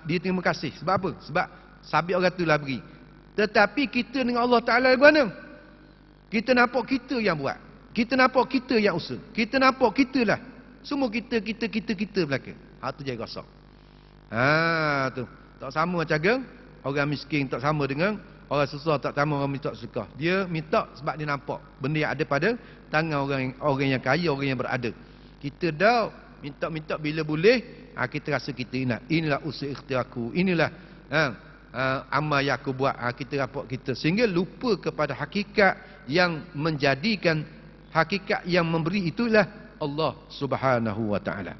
Dia terima kasih. Sebab apa? Sebab sabit orang tu lah beri. Tetapi kita dengan Allah Ta'ala bagaimana? Kita nampak kita yang buat. Kita nampak kita yang usaha. Kita nampak kita lah. Semua kita belakang. Tu jadi rosak. Tu. Tak sama macam orang miskin tak sama dengan orang susah, tak sama orang minta sedekah. Dia minta sebab dia nampak benda yang ada pada tangan orang yang kaya, orang yang berada. Kita dah minta bila boleh. Kita rasa kita inilah usaha ikhtiarku, inilah amal yang aku buat. Kita rapok kita sehingga lupa kepada hakikat yang menjadikan, hakikat yang memberi itulah Allah Subhanahu wa taala.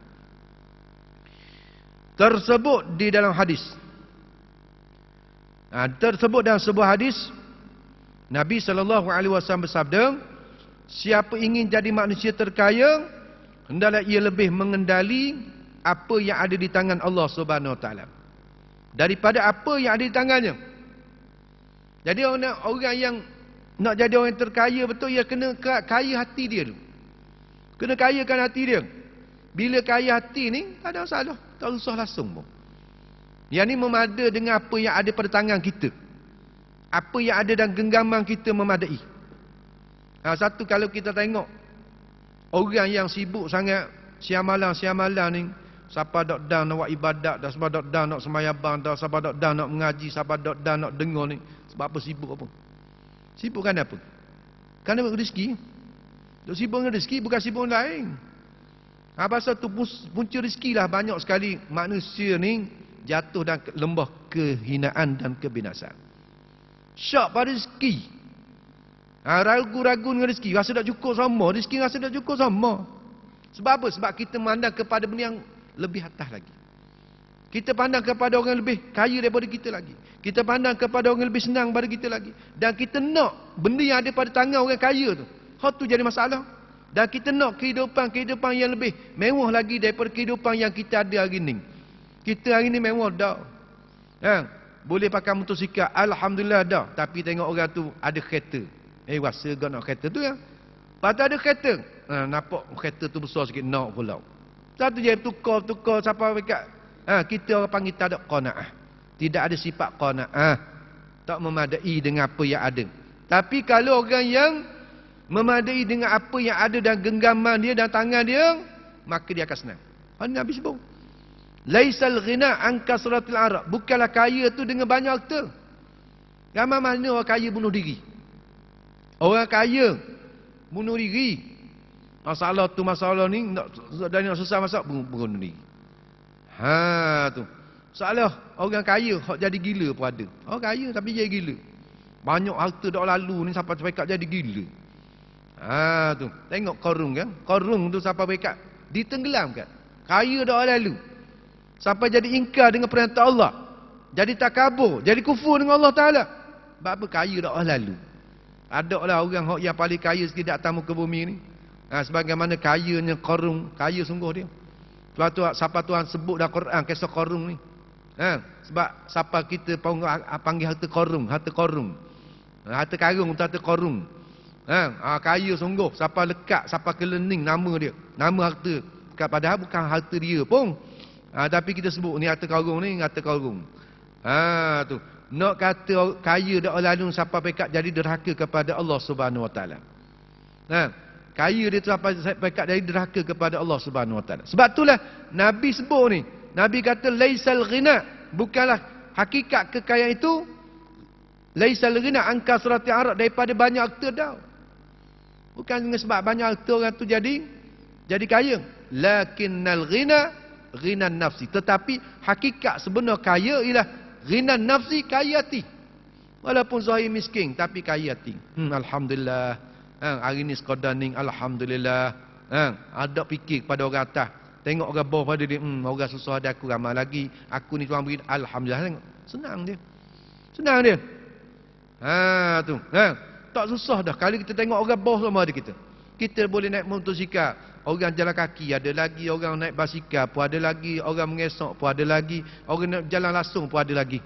Tersebut di dalam hadis. Tersebut dalam sebuah hadis Nabi SAW bersabda, siapa ingin jadi manusia terkaya, hendaklah ia lebih mengendali apa yang ada di tangan Allah Subhanahu wa taala daripada apa yang ada di tangannya. Jadi orang yang nak jadi orang yang terkaya betul, ia kena kaya hati dia dulu. Kena kayakan hati dia. Bila kaya hati ni, tak ada masalah, tak usah langsung pun. Yang ni memada dengan apa yang ada pada tangan kita. Apa yang ada dalam genggaman kita memadai. Satu, kalau kita tengok orang yang sibuk sangat siang malam ni, siapa dok dan nak buat ibadat, dah siapa dok dan nak sembahyang, dah siapa dok dan nak mengaji, siapa dok dan nak dengar ni. Sebab apa sibuk apa? Sibuk kan apa? Kan ada rezeki. Dok sibuk dengan rezeki, bukan sibuk lain. Pasal tu punca rezeki lah banyak sekali manusia ni jatuh dalam lembah kehinaan dan kebinasaan. Syak pada rezeki. Ragu-ragu dengan rezeki, rasa tak cukup sama, rezeki rasa tak cukup sama. Sebab apa? Sebab kita memandang kepada benda yang lebih atas lagi. Kita pandang kepada orang yang lebih kaya daripada kita lagi. Kita pandang kepada orang yang lebih senang daripada kita lagi. Dan kita nak benda yang ada pada tangan orang kaya tu. Hal tu jadi masalah. Dan kita nak kehidupan yang lebih mewah lagi daripada kehidupan yang kita ada hari ni. Kita hari ni mewah dah. Boleh pakai motosikal, alhamdulillah dah. Tapi tengok orang tu ada kereta. Rasa kau nak kereta tu ya. Pada ada kereta. Nampak kereta tu besar sikit, nak pula. Satu je tukar siapa dekat. Kita orang panggil tak ada qanaah. Tidak ada sifat qanaah. Tak memadai dengan apa yang ada. Tapi kalau orang yang memadai dengan apa yang ada dan genggaman dia dan tangan dia, maka dia akan senang. Nabi sebut, laisal ghina an kasratil arab. Bukanlah kaya tu dengan banyak harta. Ramai mana orang kaya bunuh diri. Orang kaya bunuh diri. Masalah ni nak susah masak bunuh diri. Tu. Masalah orang kaya hak jadi gila pun ada. Orang kaya tapi jadi gila. Banyak harta dah lalu ni sampai pekat jadi gila. Tu. Tengok Qarun kan? Qarun tu sampai pekat ditenggelamkan. Kaya dah lalu. Sampai jadi ingkar dengan perintah Allah. Jadi takabur, jadi kufur dengan Allah Taala. Sebab apa? Kaya dah lalu. Ada lah orang yang paling kaya sikit datang muka bumi ni. Sebagaimana kayanya Qarun, kaya sungguh dia. Sebab tu siapa Tuhan sebut dalam Quran kisah Qarun ni. Sebab siapa kita panggil harta Qarun, harta Qarun. Harta karung tu harta Qarun. Kaya sungguh, siapa lekat, siapa kelening nama dia. Nama harta. Padahal bukan harta dia pun. Tapi kita sebut ni harta karung ni, harta karung. Tu. Nak kata kaya dak lalu siapa pekat jadi derhaka kepada Allah Subhanahu Wa Taala. Kaya dia tu sampai pekat jadi derhaka kepada Allah Subhanahu Wa Taala. Sebab itulah Nabi sebut ni. Nabi kata laisal ghina, bukanlah hakikat kekayaan itu laisal ghina an kasrati arad, daripada banyak harta dah. Bukan dengan sebab banyak harta orang tu jadi kaya. Lakinnal ghina ghinan nafsi. Tetapi hakikat sebenar kaya ialah ghinan nafsi, kaya hati. Walaupun zahir miskin tapi kaya hati. Alhamdulillah. Hari ni sekadar ni alhamdulillah. Ada fikir pada orang atas. Tengok orang bawah pada dia, orang susah ada aku ramai lagi. Aku ni Tuhan beri alhamdulillah. Tengok. Senang dia. Senang dia. Tu. Tak susah dah. Kalau kita tengok orang bawah sama ada kita. Kita boleh naik motosikal. Orang jalan kaki ada lagi, orang naik basikal pun ada lagi, orang mengesok pun ada lagi, orang nak jalan langsung pun ada lagi.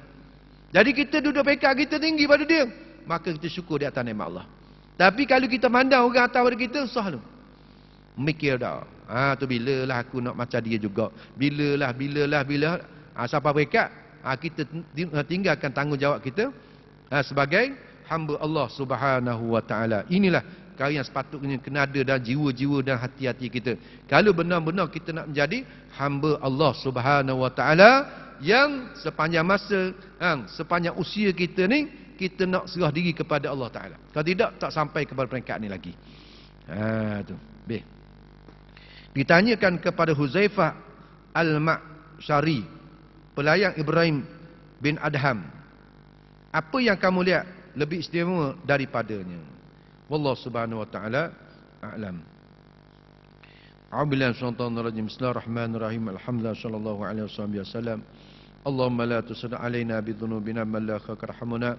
Jadi kita duduk pekat kita tinggi pada dia, maka kita syukur di atas nikmat Allah. Tapi kalau kita mandang orang atas pada kita, susah tu. Mikir dah. Tu bilalah aku nak macam dia juga. Bilalah. Siapa pekat, kita tinggalkan tanggungjawab kita sebagai hamba Allah Subhanahu Wa Taala. Inilah yang sepatutnya kena ada dalam jiwa-jiwa dan hati-hati kita. Kalau benar-benar kita nak menjadi hamba Allah Subhanahu Wa Taala yang sepanjang masa, sepanjang usia kita ni, kita nak serah diri kepada Allah Taala. Kalau tidak, tak sampai kepada peringkat ni lagi. Tu. B. Ditanyakan kepada Huzaifah Al-Ma'syari, pelayang Ibrahim bin Adham, apa yang kamu lihat lebih istimewa daripadanya? Wallahu subhanahu wa ta'ala a'lam. A'udzubillahi minasyaitonir rajim. Bismillahirrahmanirrahim. Alhamdulillah sallallahu alaihi wasallam. Allahumma la tusad alaina bi dhunubina man la yakhramuna.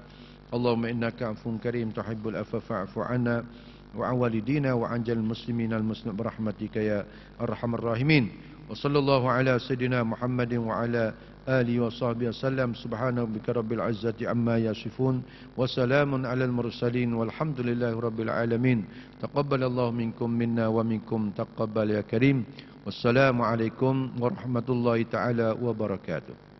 Allahumma innaka 'afuwun karim tuhibbul afwa fa'fu 'anna wa 'an walidina wa 'an jalil muslimina al muslim bi rahmatika ya arhamar rahimin. Wa sallallahu ala sayidina Muhammadin wa ala آله وصحبه وسلم. سبحان ربك رب العزة عما يصفون وسلام على المرسلين والحمد لله رب العالمين. تقبل الله منكم منا ومنكم تقبل يا كريم. والسلام عليكم ورحمة الله تعالى وبركاته.